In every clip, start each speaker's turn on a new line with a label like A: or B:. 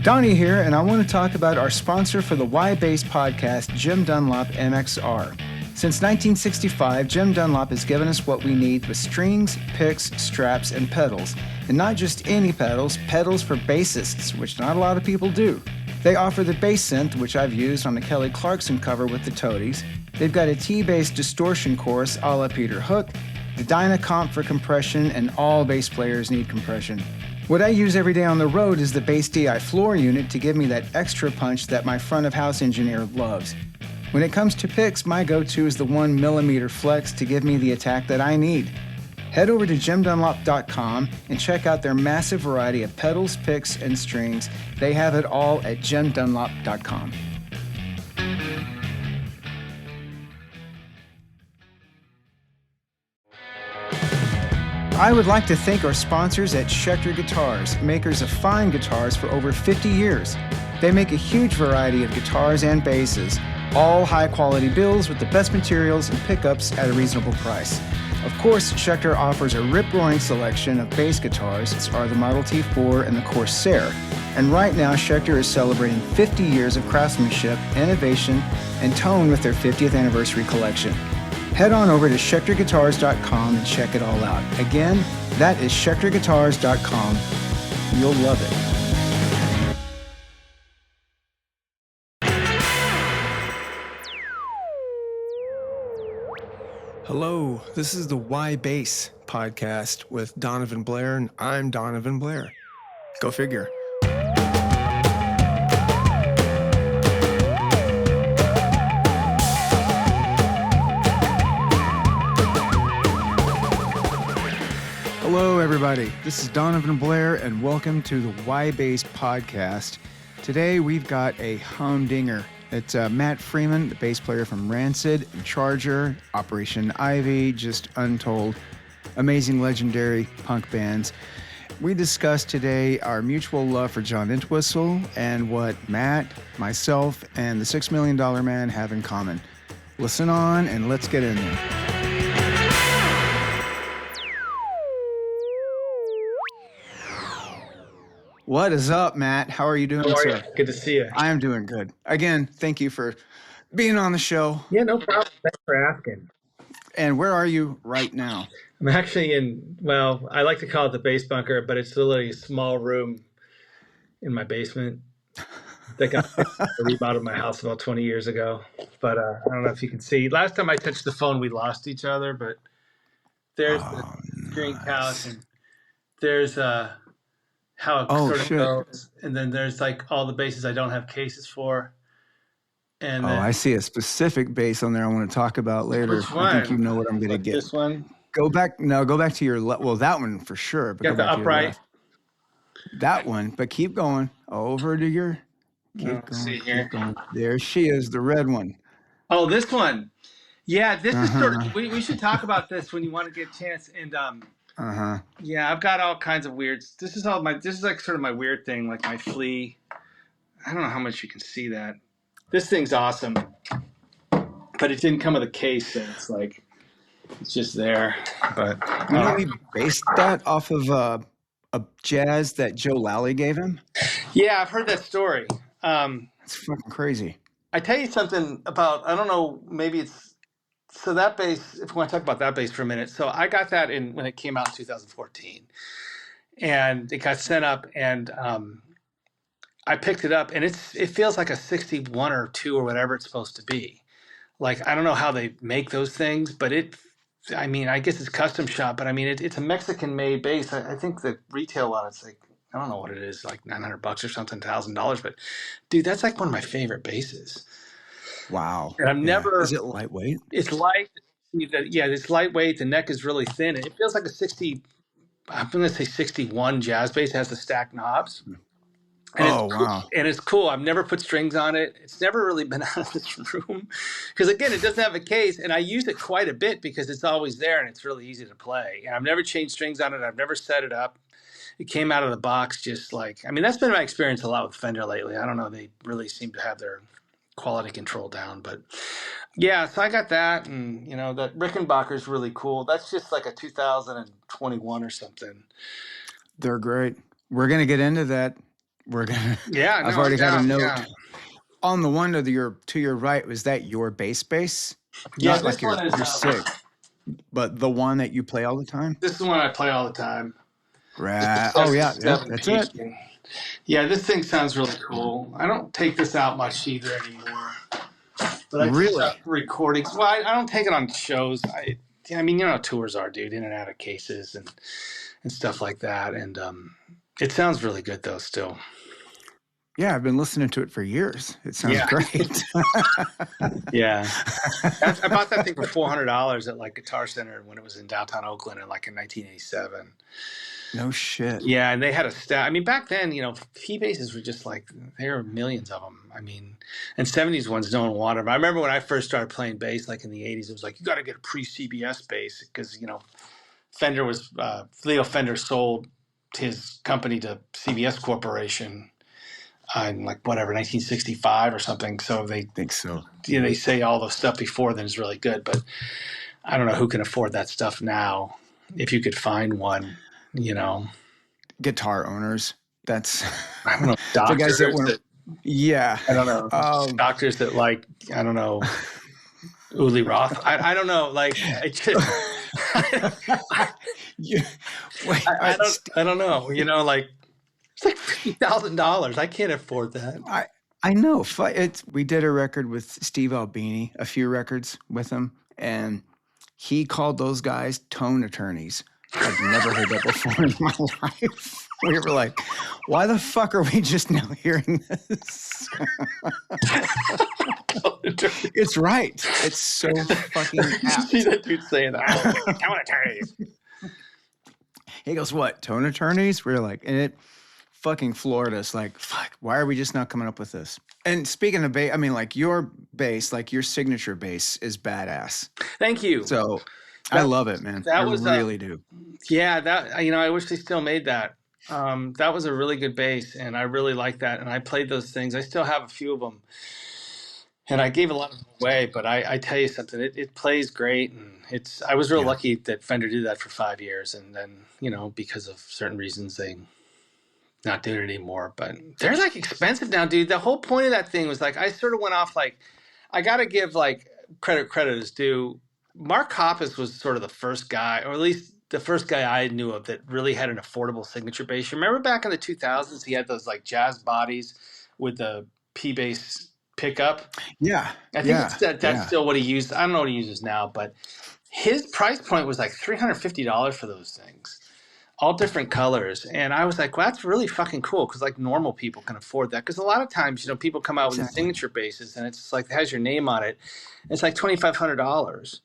A: Donnie here, and I want to talk about our sponsor for the Why Bass podcast, Jim Dunlop MXR. Since 1965, Jim Dunlop has given us what we need with strings, picks, straps, and pedals. And not just any pedals, pedals for bassists, which not a lot of people do. They offer the bass synth, which I've used on the Kelly Clarkson cover with the Toadies. They've got a T-bass distortion chorus a la Peter Hook, the Dynacomp for compression, and all bass players need compression. What I use every day on the road is the Bass DI floor unit to give me that extra punch that my front-of-house engineer loves. When it comes to picks, my go-to is the 1mm flex to give me the attack that I need. Head over to jimdunlop.com and check out their massive variety of pedals, picks, and strings. They have it all at jimdunlop.com. I would like to thank our sponsors at Schecter Guitars, makers of fine guitars for over 50 years. They make a huge variety of guitars and basses, all high-quality builds with the best materials and pickups at a reasonable price. Of course, Schecter offers a rip-roaring selection of bass guitars, as are the Model T4 and the Corsair. And right now, Schecter is celebrating 50 years of craftsmanship, innovation, and tone with their 50th anniversary collection. Head on over to schecterguitars.com and check it all out. Again, that is schecterguitars.com. You'll love it. Hello, this is the Why Bass podcast with Donivan Blair, and I'm Donivan Blair. Go figure. Hello, everybody. This is Donivan Blair, and welcome to the Why Bass podcast. Today, we've got a humdinger. It's Matt Freeman, the bass player from Rancid, Charger, Operation Ivy, just untold, amazing, legendary punk bands. We discussed today our mutual love for John Entwistle and what Matt, myself, and the $6 Million Man have in common. Listen on, and let's get in there. What is up, Matt? How are you doing,
B: How are
A: sir?
B: you? Good to see you.
A: I am doing good. Again, thank you for being on the show.
B: Yeah, no problem. Thanks for asking.
A: And where are you right now?
B: I'm actually in, well, I like to call it the bass bunker, but it's literally a small room in my basement that got remodeled my house about 20 years ago. But I don't know if you can see. Last time I touched the phone, we lost each other, but there's the screen couch, and there's how it sort of goes. And then there's like all the basses I don't have cases for. And then,
A: I see a specific bass on there I want to talk about later.
B: Which one?
A: I think you know what I'm going to get.
B: This one?
A: Go back to your left. Well, that one for sure. But
B: Got the upright.
A: That one, but keep going over to your. Keep going. There she is, the red one.
B: Oh, this one. Yeah, this is sort of. We should talk about this when you want to get a chance. And yeah, I've got all kinds of weirds. This is like sort of my weird thing, like my flea. I don't know how much you can see that. This thing's awesome, but it didn't come with a case, so it's just there. But
A: we based that off of a jazz that Joe Lally gave him.
B: Yeah, I've heard that story.
A: It's fucking crazy.
B: I tell you something about, I don't know, maybe it's, so that bass, if we want to talk about that bass for a minute. So I got that when it came out in 2014, and it got sent up, and I picked it up, and it feels like a 61 or 2 or whatever it's supposed to be. Like, I don't know how they make those things, but I guess it's custom shop, but it's a Mexican-made bass. I think the retail on it's like, I don't know what it is, like $900 or something, $1,000. But dude, that's like one of my favorite basses.
A: Wow.
B: And
A: Is it lightweight?
B: It's light. Yeah, it's lightweight. The neck is really thin. It feels like I'm going to say 61 jazz bass. It has the stacked knobs. And
A: wow.
B: And it's cool. I've never put strings on it. It's never really been out of this room. Because, again, it doesn't have a case. And I use it quite a bit because it's always there and it's really easy to play. And I've never changed strings on it. I've never set it up. It came out of the box just like, that's been my experience a lot with Fender lately. I don't know. They really seem to have their quality control down. But, yeah, so I got that. And, that Rickenbacker is really cool. That's just like a 2021 or something.
A: They're great. We're going to get into that. we're gonna.
B: Yeah,
A: I've
B: no, I'm
A: already got a
B: down.
A: note
B: Yeah,
A: on the one to your right. Was that your bass?
B: yeah.
A: Not
B: This
A: like
B: one is
A: you're sick, but the one that you play all the time.
B: this is one I play all the time.
A: Right. Oh yeah, yeah.
B: 77
A: That's it.
B: Peking. Yeah, this thing sounds really cool. I don't take this out much either anymore, but I take it
A: Really.
B: out for recordings. Well, I don't take it on shows. I mean, you know how tours are, dude, in and out of cases and stuff like that. And it sounds really good though, still.
A: Yeah, I've been listening to it for years. It sounds
B: Yeah,
A: great.
B: yeah. I bought that thing for $400 at like Guitar Center when it was in downtown Oakland in 1987.
A: No shit.
B: Yeah, and they had a staff. I mean, back then, you know, P basses were just like there were millions of them. I mean, and '70s ones no one wanted them. I remember when I first started playing bass, like in the '80s, it was like you got to get a pre-CBS bass because you know Fender was Leo Fender sold his company to CBS Corporation in like whatever 1965 or something. So they
A: Think so.
B: they say all the stuff before then is really good, but I don't know who can afford that stuff now. If you could find one, you know.
A: Guitar owners. That's
B: I don't know,
A: the guys that
B: doctors
A: want.
B: that
A: Yeah.
B: I don't know, doctors that like I don't know, Uli Roth. I don't know, like I just
A: Yeah. Wait,
B: I don't know, you know, like it's like $50,000. I can't afford that.
A: I know. We did a record with Steve Albini, a few records with him, and he called those guys tone attorneys. I've never heard that before in my life. We were like, why the fuck are we just now hearing this? It's right. It's so fucking apt.
B: See that dude saying that? Tone attorneys.
A: He goes, what? Tone attorneys? We were like, and it fucking floored us. Like, fuck, why are we just not coming up with this? And speaking of bass, I mean, like your bass, like your signature bass is badass.
B: Thank you.
A: So I love it, man. I really do.
B: Yeah, that you know, I wish they still made that. That was a really good bass, and I really like that. And I played those things. I still have a few of them, and I gave a lot of them away. But I tell you something, it plays great, and it's. I was real lucky that Fender did that for 5 years, and then you know because of certain reasons they not doing it anymore. But they're like expensive now, dude. The whole point of that thing was like I sort of went off like I got to give like credit is due. Mark Hoppus was sort of the first guy, or at least the first guy I knew of that really had an affordable signature bass. You remember back in the 2000s, he had those like jazz bodies with the P bass pickup.
A: Yeah,
B: I think that's still what he used. I don't know what he uses now, but his price point was like $350 for those things, all different colors. And I was like, well, that's really fucking cool because like normal people can afford that. Because a lot of times, you know, people come out with these signature basses and it's like it has your name on it. It's like $2,500.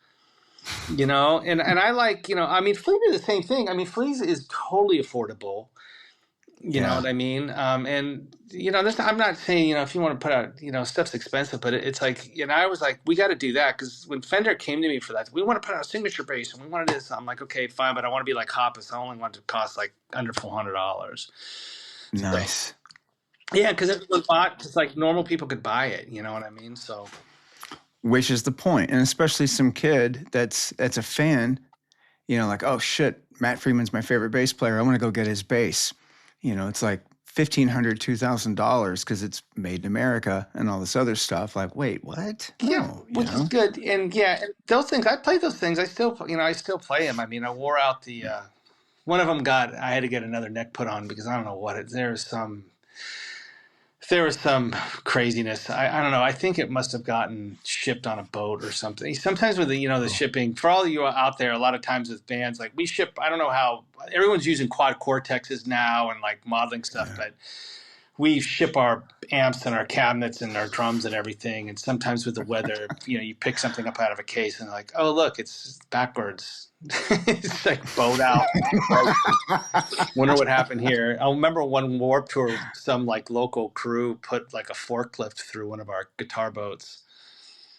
B: You know, and I like, you know, I mean, Fleet is the same thing. I mean, Fleet is totally affordable. You know what I mean? And, you know, I'm not saying, you know, if you want to put out, you know, stuff's expensive, but it's like, you know, I was like, we got to do that. Because when Fender came to me for that, we want to put out a signature bass and we want to do this. I'm like, okay, fine, but I want to be like Hoppus. I only want it to cost like under $400.
A: Nice.
B: So, yeah, because it was bought, it's like normal people could buy it. You know what I mean? So.
A: Which is the point, and especially some kid that's a fan, you know, like, oh shit, Matt Freeman's my favorite bass player. I want to go get his bass. You know, it's like $1,500, $2,000 because it's made in America and all this other stuff. Like, wait, what?
B: Yeah, which is good. And yeah, those things I play those things. I still play them. I mean, I wore out the one of them. I had to get another neck put on because I don't know what there was some craziness. I don't know. I think it must have gotten shipped on a boat or something. Sometimes with the shipping, for all of you out there, a lot of times with bands, like we ship, I don't know how everyone's using quad cortexes now and like modeling stuff, but we ship our amps and our cabinets and our drums and everything. And sometimes with the weather, you know, you pick something up out of a case and like, oh, look, it's backwards. It's like bowed out. Wonder what happened here. I remember one Warped Tour, some like local crew put like a forklift through one of our guitar boats.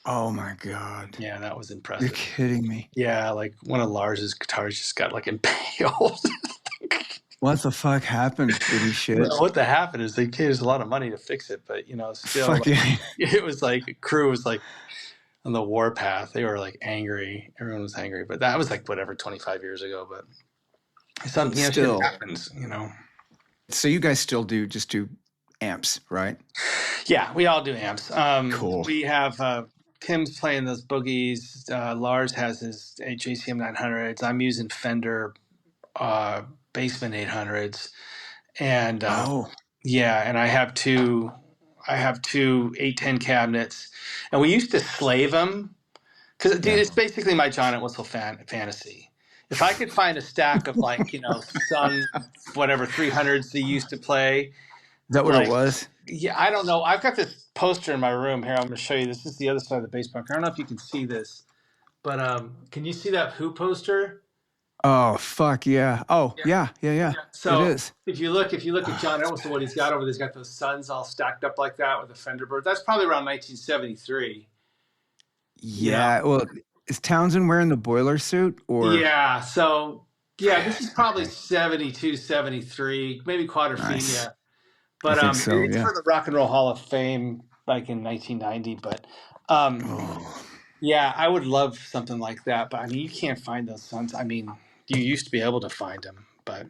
A: Oh my God.
B: Yeah, that was impressive.
A: You're kidding me.
B: Yeah, like one of Lars's guitars just got like impaled.
A: What the fuck happened? Did he shit?
B: Well, what happened is they paid us a lot of money to fix it, but you know, still, like, it was like the crew was like on the warpath. They were like angry. Everyone was angry, but that was like whatever 25 years ago. But something shit happens, you know.
A: So you guys still do amps, right?
B: Yeah, we all do amps.
A: Cool.
B: We have Tim's playing those boogies. Lars has his JCM 900s. I'm using Fender Bassman 800s, and
A: Oh,
B: yeah, and I have two. I have two 810 cabinets, and we used to slave them because dude,
A: yeah.
B: it's basically my John Entwistle fantasy. If I could find a stack of like some whatever 300s they used to play,
A: Is that what it
B: like
A: was?
B: yeah, I don't know. I've got this poster in my room here. I'm going to show you. This is the other side of the bass bunker. I don't know if you can see this, but can you see that Who poster?
A: Oh, fuck yeah. Oh,
B: Yeah.
A: yeah, yeah, yeah. It
B: So
A: is.
B: if you look at John Entwistle, what he's got over there, he's got those suns all stacked up like that with a Fender bird. That's probably around 1973. You know.
A: Yeah. Well, is Townsend wearing the boiler suit or?
B: Yeah. So yeah, this is probably
A: Okay.
B: 72, 73, maybe
A: Nice.
B: Quadrophenia.
A: I
B: But
A: think so.
B: it's
A: Yeah.
B: for the Rock and Roll Hall of Fame, like in 1990. But um,
A: Oh,
B: yeah, I would love something like that. But I mean, you can't find those sons. I mean, you used to be able to find them, but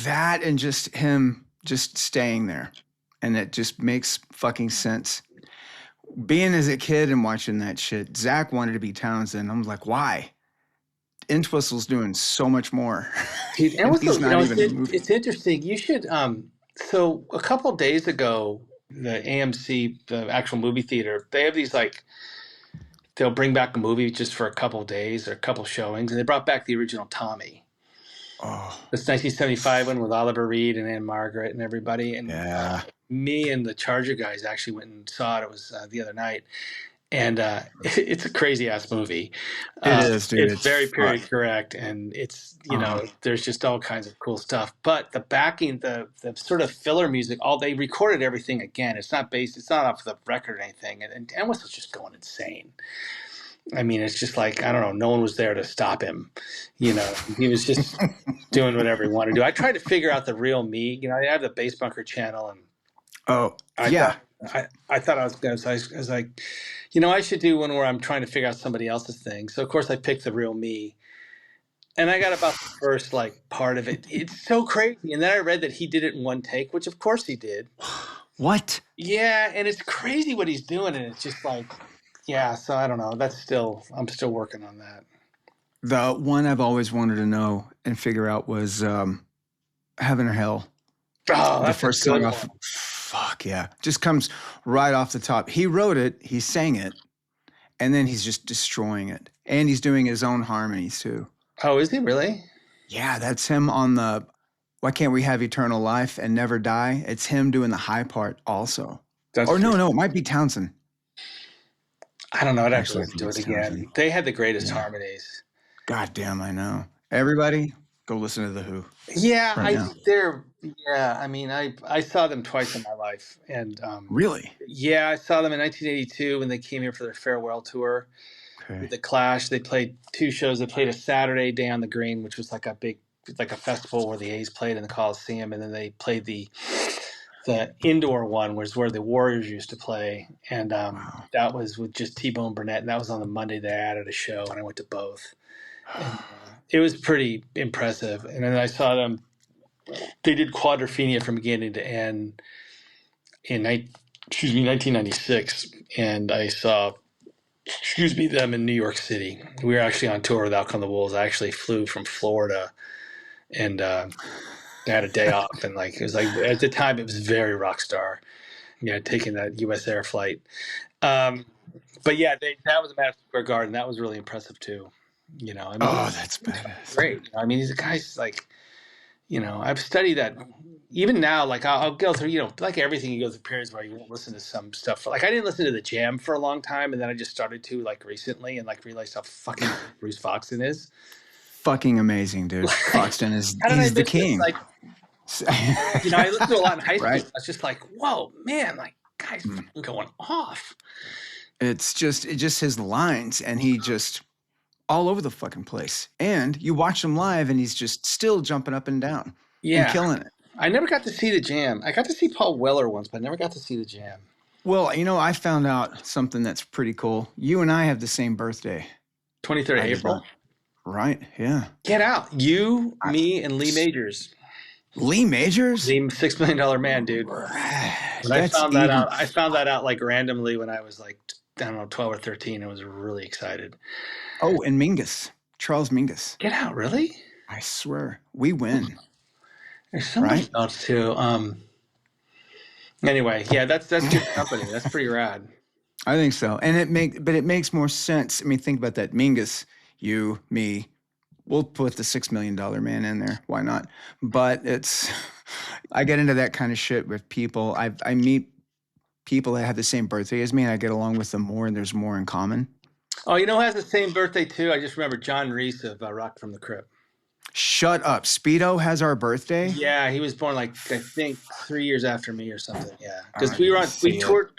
A: that and just him just staying there, and it just makes fucking sense. Being as a kid and watching that shit, Zach wanted to be Townsend. I'm like, why? Entwistle's doing so much more,
B: dude, and
A: and
B: what's
A: he's
B: the,
A: not even moving.
B: it's interesting. You should so a couple days ago, the AMC, the actual movie theater, they have these like they'll bring back a movie just for a couple days or a couple showings, and they brought back the original Tommy.
A: Oh,
B: This 1975 one with Oliver Reed and Anne Margaret and everybody. And
A: yeah,
B: me and the Charger guys actually went and saw it. It was the other night. And it's a crazy ass movie.
A: it is, dude.
B: It's
A: It's
B: very
A: fuck.
B: period correct. And it's,
A: Uh-huh.
B: there's just all kinds of cool stuff. But the backing, the sort of filler music, they recorded everything again. It's not off the record or anything. And Entwistle's just going insane. I mean, it's just like, I don't know, no one was there to stop him. He was just doing whatever he wanted to do. I tried to figure out the real me. I have the Bass Bunker channel, and
A: Oh,
B: I
A: yeah.
B: thought I thought I was like, I should do one where I'm trying to figure out somebody else's thing. So of course I picked the real me, and I got about the first like part of it. It's so crazy, and then I read that he did it in one take, which of course he did.
A: What?
B: Yeah, and it's crazy what he's doing, and it's just like, yeah. So I don't know. I'm still working on that.
A: The one I've always wanted to know and figure out was Heaven or Hell.
B: Oh,
A: The
B: that's a
A: first
B: good
A: song
B: one.
A: off. Fuck yeah. Just comes right off the top. He wrote it, he sang it, and then he's just destroying it. And he's doing his own harmonies too.
B: Oh, is he really?
A: Yeah, that's him on the Why Can't We Have Eternal Life and Never Die? It's him doing the high part also.
B: That's
A: Or
B: true.
A: no, it might be Townsend.
B: I don't know. I'd have to
A: Actually, I
B: listen
A: think
B: to
A: it's
B: it again.
A: Townsend.
B: They had the greatest
A: Yeah.
B: harmonies.
A: God damn, I know. Everybody, go listen to The Who.
B: Yeah,
A: Right now.
B: I mean, I saw them twice in my life, and
A: Really?
B: yeah, I saw them in 1982 when they came here for their farewell tour
A: Okay.
B: with the Clash. They played two shows. They played a Saturday Day on the Green, which was like a festival where the A's played in the Coliseum, and then they played the indoor one, was where the Warriors used to play, and
A: Wow.
B: that was with just T-Bone Burnett, and that was on the Monday they added a show, and I went to both. And, it was pretty impressive, and then I saw them. They did Quadrophenia from beginning to end in 1996, and I saw them in New York City. We were actually on tour with Outcome the Wolves. I actually flew from Florida, and I had a day off, and like it was like at the time it was very rock star. Taking that U.S. Air flight. But yeah, that was a Madison Square Garden. That was really impressive too. I mean,
A: Oh, that's badass.
B: great. I mean, these guys like. I've studied that even now, like I'll go through, like everything, you go through periods where you won't listen to some stuff. Like I didn't listen to the Jam for a long time, and then I just started to like recently, and like realized how fucking good Bruce Foxton is.
A: Fucking amazing, dude. Foxton is
B: How did I
A: he's the
B: miss this?
A: king.
B: Like, I listened to a lot in high school.
A: Right?
B: I was just like, whoa, man, like guys fucking going off.
A: It's just his lines, and he just all over the fucking place. And you watch him live, and he's just still jumping up and down and killing it.
B: I never got to see the Jam. I got to see Paul Weller once, but I never got to see the Jam.
A: Well, I found out something that's pretty cool. You and I have the same birthday.
B: 23rd of April.
A: Right? Yeah.
B: Get out. You, me, and Lee Majors.
A: Lee Majors?
B: The $6 million man, dude. When I found that out like randomly when I was like, I don't know, 12 or 13. I was really excited.
A: Oh, and Mingus. Charles Mingus.
B: Get out, really?
A: I swear. We win.
B: There's somebody else too. Anyway, yeah, that's good company. That's pretty rad.
A: I think so. And it makes more sense. I mean, think about that. Mingus, you, me, we'll put the $6 million man in there. Why not? But I get into that kind of shit with people. I meet people that have the same birthday as me, and I get along with them more, and there's more in common.
B: Oh, you know who has the same birthday too? I just remember John Reese of Rock from the Crypt.
A: Shut up. Speedo has our birthday?
B: Yeah, he was born like, I think 3 years after me or something. Yeah. Because we toured,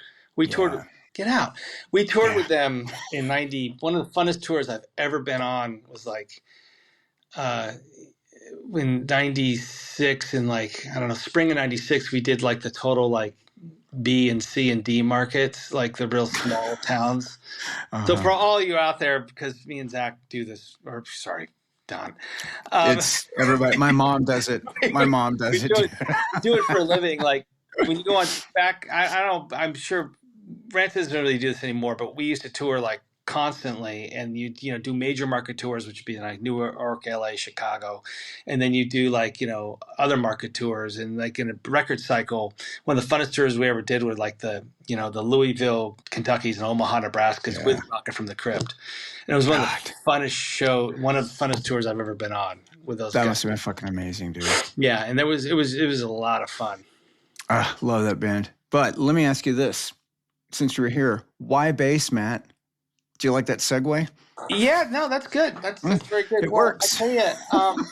B: get out. We toured with them in 90. One of the funnest tours I've ever been on was like, in 96 and like, I don't know, spring of 96, we did like the total like B and C and D markets, like the real small towns. So for all you out there, because me and Zach do this, or sorry, Don.
A: It's everybody. My mom does it. My mom does it.
B: We do it for a living. Like when you go on back, I don't know, I'm sure Rancid doesn't really do this anymore, but we used to tour like constantly, and you do major market tours, which would be like New York, LA, Chicago, and then you do like other market tours, and like in a record cycle, one of the funnest tours we ever did were like the Louisville, Kentucky's, and Omaha, Nebraska's with Rocket from the Crypt, and it was one of the funnest tours I've ever been on with those. That
A: must have been fucking amazing, dude.
B: Yeah, and it was a lot of fun.
A: Love that band. But let me ask you this: since you're here, why bass, Matt? Do you like that segue?
B: Yeah, no, that's good. That's very good.
A: It works.
B: I tell you,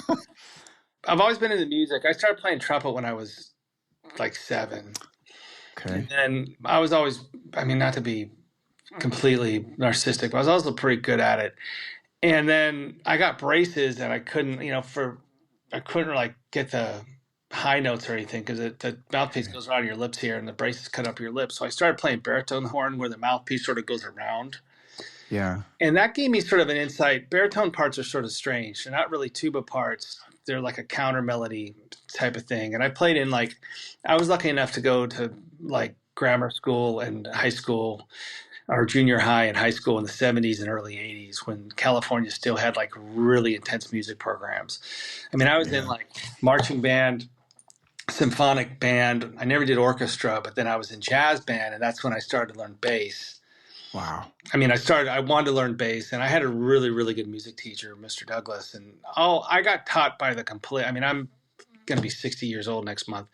B: I've always been into music. I started playing trumpet when I was like 7.
A: Okay.
B: And I was always, I mean, not to be completely narcissistic, but I was also pretty good at it. And then I got braces, and I couldn't, like get the high notes or anything because the mouthpiece goes around your lips here, and the braces cut up your lips. So I started playing baritone horn, where the mouthpiece sort of goes around.
A: Yeah.
B: And that gave me sort of an insight. Baritone parts are sort of strange. They're not really tuba parts. They're like a counter melody type of thing. And I played in I was lucky enough to go to like grammar school and high school, or junior high and high school in the 70s and early 80s, when California still had like really intense music programs. I mean, I was in like marching band, symphonic band. I never did orchestra, but then I was in jazz band, and that's when I started to learn bass.
A: Wow.
B: I mean, I wanted to learn bass, and I had a really, really good music teacher, Mr. Douglas. And I got taught by I'm going to be 60 years old next month.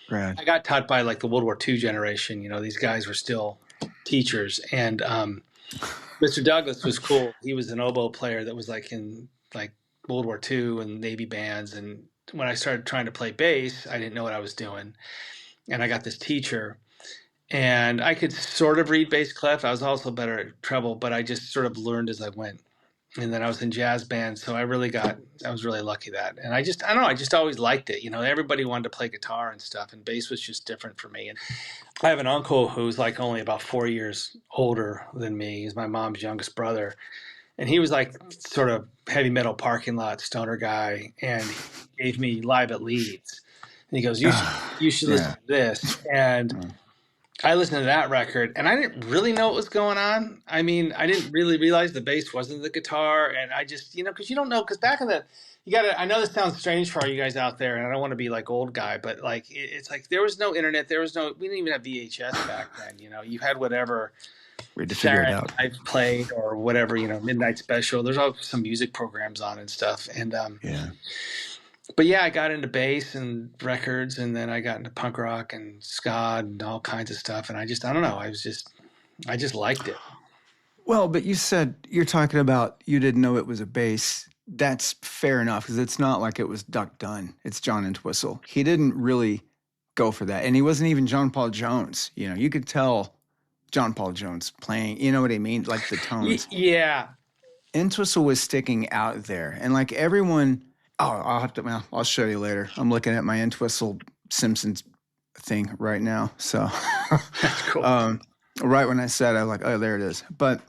A: Right.
B: I got taught by like the World War II generation. These guys were still teachers. And Mr. Douglas was cool. He was an oboe player that was like in like World War II and Navy bands. And when I started trying to play bass, I didn't know what I was doing. And I got this teacher. And I could sort of read bass clef. I was also better at treble, but I just sort of learned as I went. And then I was in jazz band, so I was really lucky that. And I don't know, I just always liked it. Everybody wanted to play guitar and stuff, and bass was just different for me. And I have an uncle who's like only about 4 years older than me. He's my mom's youngest brother. And he was like sort of heavy metal parking lot stoner guy, and he gave me Live at Leeds. And he goes, you should listen to this. And I listened to that record, and I didn't really know what was going on. I mean, I didn't really realize the bass wasn't the guitar, and I just, because you don't know, because back in I know this sounds strange for all you guys out there, and I don't want to be like old guy, but like, it's like there was no internet, we didn't even have VHS back then, you had whatever
A: we had to figure it out.
B: I played or whatever, Midnight Special. There's all some music programs on and stuff, and But yeah, I got into bass and records, and then I got into punk rock and ska and all kinds of stuff. And I don't know. I just liked it.
A: Well, but you said you're talking about you didn't know it was a bass. That's fair enough, because it's not like it was Duck Dunn. It's John Entwistle. He didn't really go for that. And he wasn't even John Paul Jones. You could tell John Paul Jones playing, you know what I mean? Like the tones.
B: Yeah.
A: Entwistle was sticking out there. And like everyone... I'll show you later. I'm looking at my Entwistle Simpsons thing right now. So
B: that's cool.
A: Right when I said, I was like, oh, there it is. But,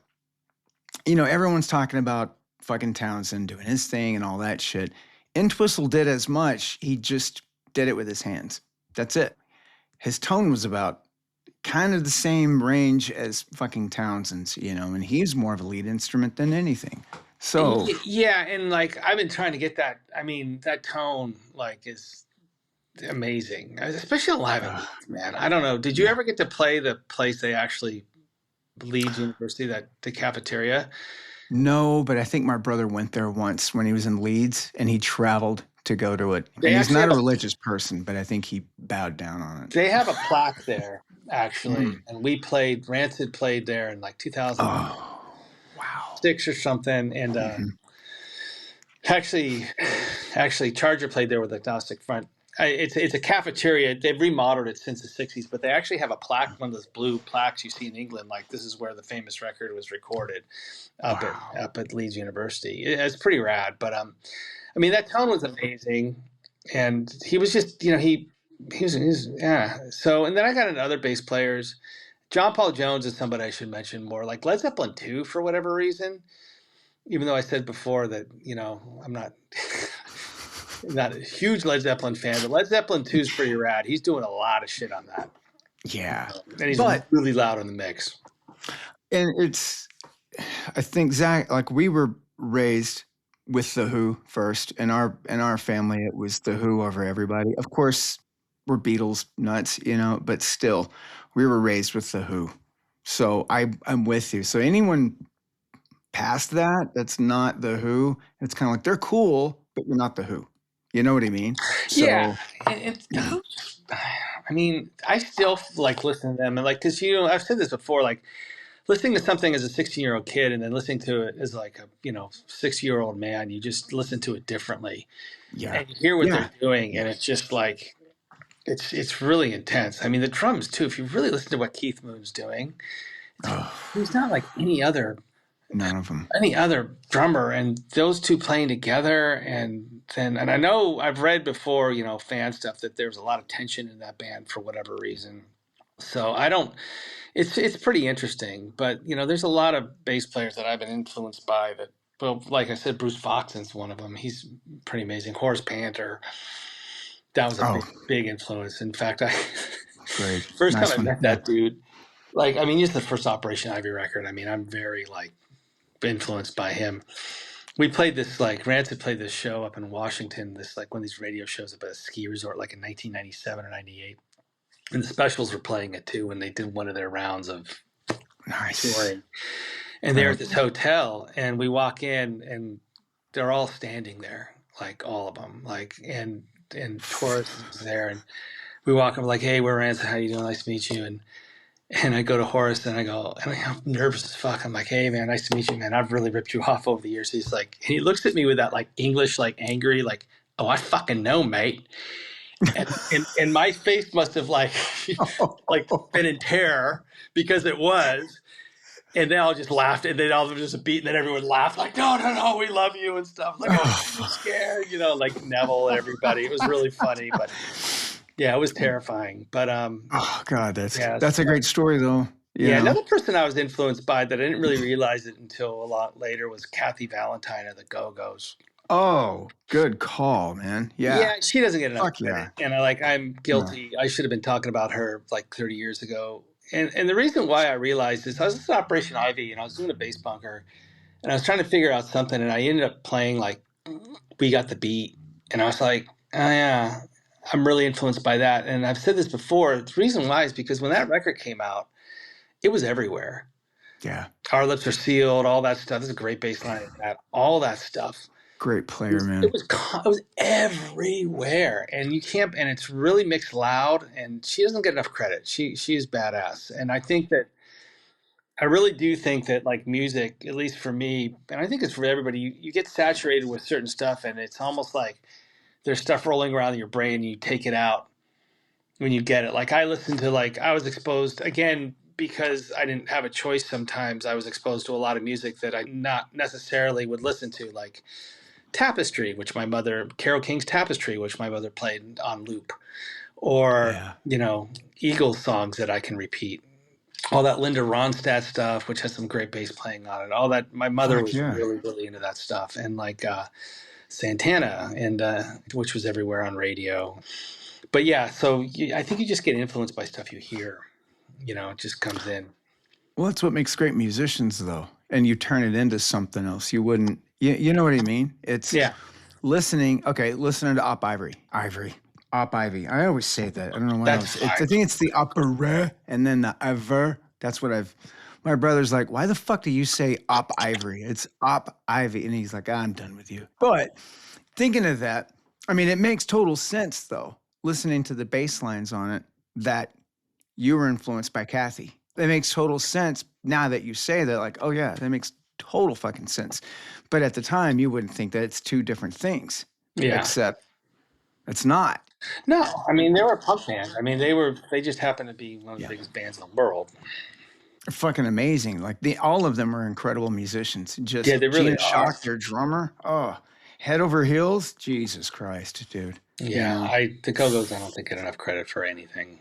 A: everyone's talking about fucking Townsend doing his thing and all that shit. Entwistle did as much. He just did it with his hands. That's it. His tone was about kind of the same range as fucking Townsend's, and he's more of a lead instrument than anything. So
B: Yeah, and like I've been trying to get that. I mean, that tone like is amazing, especially live at Leeds, man. I don't know. Did you
A: yeah.
B: ever get to play the place they actually Leeds University, the cafeteria?
A: No, but I think my brother went there once when he was in Leeds, and he traveled to go to it.
B: They
A: And he's
B: actually
A: not
B: have
A: a
B: a
A: religious person, but I think he bowed down on it.
B: they have a plaque there actually,
A: Mm.
B: and Rancid played there in like 2006
A: Oh, wow.
B: or something, and
A: Mhm.
B: actually Charger played there with Agnostic Front. It's a cafeteria. They've remodeled it since the '60s, but they actually have a plaque, one of those blue plaques you see in England, like this is where the famous record was recorded,
A: Wow.
B: up at Leeds University. It's pretty rad. But I mean, that tone was amazing, and he was just, he was yeah. So, and then I got into other bass players. John Paul Jones is somebody I should mention more. Like Led Zeppelin 2, for whatever reason, even though I said before that, I'm not not a huge Led Zeppelin fan, but Led Zeppelin 2 is pretty rad. He's doing a lot of shit on that.
A: Yeah.
B: And he's
A: But,
B: really loud in the mix.
A: and I think, Zach, like we were raised with The Who first. In our family, it was The Who over everybody. Of course, we're Beatles nuts, but still, we were raised with The Who. So I'm with you. So anyone past that, that's not The Who, it's kind of like they're cool, but you're not The Who. You know what I mean?
B: Yeah.
A: So,
B: And I mean, I still like listen to them and like, cause I've said this before, like listening to something as a 16-year-old kid and then listening to it as like a, 6-year-old man, you just listen to it differently
A: yeah.
B: and you hear what
A: Yeah.
B: they're doing.
A: Yeah.
B: And it's just like, it's really intense. I mean, the drums too, if you really listen to what Keith Moon's doing,
A: Oh,
B: he's not like
A: none of them.
B: any other drummer, and those two playing together. And I know I've read before, fan stuff, that there's a lot of tension in that band for whatever reason. So I don't, it's pretty interesting, but there's a lot of bass players that I've been influenced by that. Well, like I said, Bruce Foxton's one of them. He's pretty amazing. Horace Panther, that was a
A: Oh,
B: big influence. In fact, I
A: great.
B: first time
A: Nice
B: I
A: one.
B: met
A: Yeah.
B: that dude, like, I mean, just the first Operation Ivy record. I mean, I'm very like influenced by him. We played this, like Rancid played this show up in Washington, this like one of these radio shows up at a ski resort, like in 1997 or 98. And the Specials were playing it too when they did one of their rounds of
A: Nice.
B: touring. And they're at this hotel, and we walk in, and they're all standing there, like all of them, like and Taurus is there, and we walk up like, "Hey, we're Rancid. How you doing? Nice to meet you." And I go to Horace and I'm nervous as fuck. I'm like, "Hey man, nice to meet you, man. I've really ripped you off over the years." He's like, and he looks at me with that like English, like angry, like, "Oh, I fucking know, mate." And my face must have like like been in terror because it was. And they all just laughed, and then all of them just beat, and then everyone laughed like, "No, no, no, we love you," and stuff. Like, "Oh, I'm scared," like Neville and everybody. It was really funny, but yeah, it was terrifying. But
A: Oh God,
B: yeah,
A: that's a great story though.
B: yeah. Another person I was influenced by that I didn't really realize it until a lot later was Kathy Valentine of the Go-Go's.
A: Oh, good call, man. Yeah.
B: Yeah, she doesn't get enough
A: Fuck
B: credit,
A: yeah.
B: and I'm
A: No.
B: guilty. I should have been talking about her like 30 years ago. And the reason why I realized this, I was at Operation Ivy, and I was doing a bass bunker, and I was trying to figure out something, and I ended up playing like We Got the Beat, and I was like, oh yeah, I'm really influenced by that. And I've said this before. The reason why is because when that record came out, it was everywhere.
A: Yeah.
B: Our Lips Are Sealed, all that stuff. This is a great bass line. All that stuff.
A: Great
B: It
A: player,
B: was, it
A: man.
B: was it was everywhere, and you can't. And it's really mixed loud, and she doesn't get enough credit. She's badass, and I really do think that like music, at least for me, and I think it's for everybody, you get saturated with certain stuff, and it's almost like there's stuff rolling around in your brain, and you take it out when you get it. Like I listened to I was exposed again because I didn't have a choice. Sometimes I was exposed to a lot of music that I not necessarily would listen to, like Tapestry, Carole King's Tapestry, which my mother played on loop, or
A: Yeah.
B: Eagles songs that I can repeat. All that Linda Ronstadt stuff, which has some great bass playing on it. All that, my mother
A: Fuck
B: was
A: yeah.
B: really, really into that stuff, and like Santana, and which was everywhere on radio. But yeah, so I think you just get influenced by stuff you hear. It just comes in.
A: Well, that's what makes great musicians, though. And you turn it into something else. You wouldn't, you know what I mean? It's
B: Yeah,
A: listening to Op Ivory. Op Ivy. I always say that. I don't know why
B: that's
A: I
B: fine.
A: think it's the opera and then the ever. That's what my brother's like, why the fuck do you say Op Ivory? It's Op Ivy. And he's like, I'm done with you. But thinking of that, I mean, it makes total sense, though, listening to the bass lines on it, that you were influenced by Kathy. That makes total sense now that you say that, like, oh yeah, that makes total fucking sense. But at the time, you wouldn't think that it's two different things,
B: Yeah.
A: except it's not.
B: No, I mean they were a punk band. I mean they just happened to be one of the
A: Yeah.
B: biggest bands in the world.
A: They're fucking amazing. Like all of them are incredible musicians.
B: Yeah,
A: Just
B: they really
A: Gene
B: are.
A: Shock, their drummer. Oh, head over heels. Jesus Christ, dude.
B: Yeah, the Go-Go's I don't think get enough credit for anything.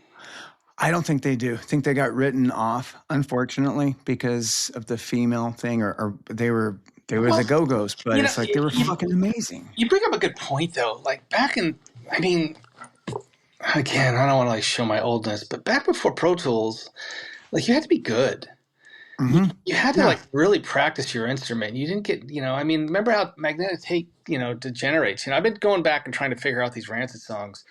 A: I don't think they do. I think they got written off, unfortunately, because of the female thing, or they were
B: Well,
A: the Go-Go's, but it's like they were
B: you
A: fucking amazing.
B: you bring up a good point though. Like back in, I mean, again, I don't want to like show my oldness, but back before Pro Tools, like you had to be good. You,
A: Mm-hmm.
B: you had to
A: Yeah.
B: like really practice your instrument. You didn't get, I mean, remember how magnetic tape, degenerates. I've been going back and trying to figure out these Rancid songs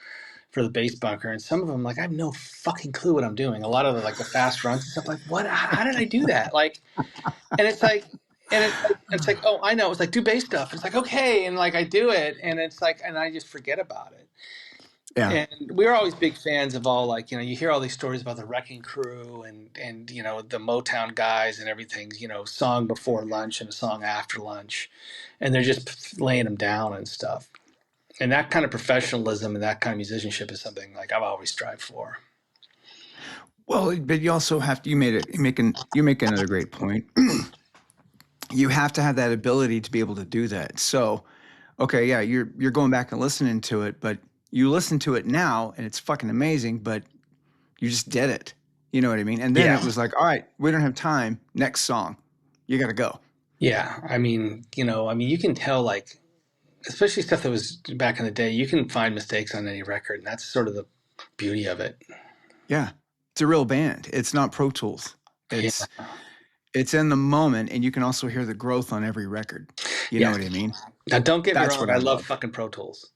B: for the bass bunker, and some of them, like, I have no fucking clue what I'm doing. A lot of the fast runs and stuff, like, what? How did I do that? Like, and it's like, it's like, oh, I know. It's like do bass stuff. It's like okay, and like I do it, and it's like, and I just forget about it.
A: Yeah.
B: And we were always big fans of all you hear all these stories about the Wrecking Crew and the Motown guys and everything, song before lunch and a song after lunch, and they're just laying them down and stuff. And that kind of professionalism and that kind of musicianship is something like I've always strived for.
A: Well, but you also have to. You make another great point. You have to have that ability to be able to do that. So, okay, yeah, you're going back and listening to it, but you listen to it now and it's fucking amazing, but you just did it. You know what I mean? And then
B: Yeah.
A: it was like, all right, we don't have time. Next song. You got to go.
B: Yeah. I mean, you can tell like, especially stuff that was back in the day, you can find mistakes on any record. And that's sort of the beauty of it.
A: Yeah. It's a real band. It's not Pro Tools.
B: Yeah.
A: It's in the moment, and you can also hear the growth on every record. You know what I mean?
B: Now, don't get me
A: That's
B: wrong.
A: what
B: I
A: I
B: love
A: love.
B: fucking Pro Tools.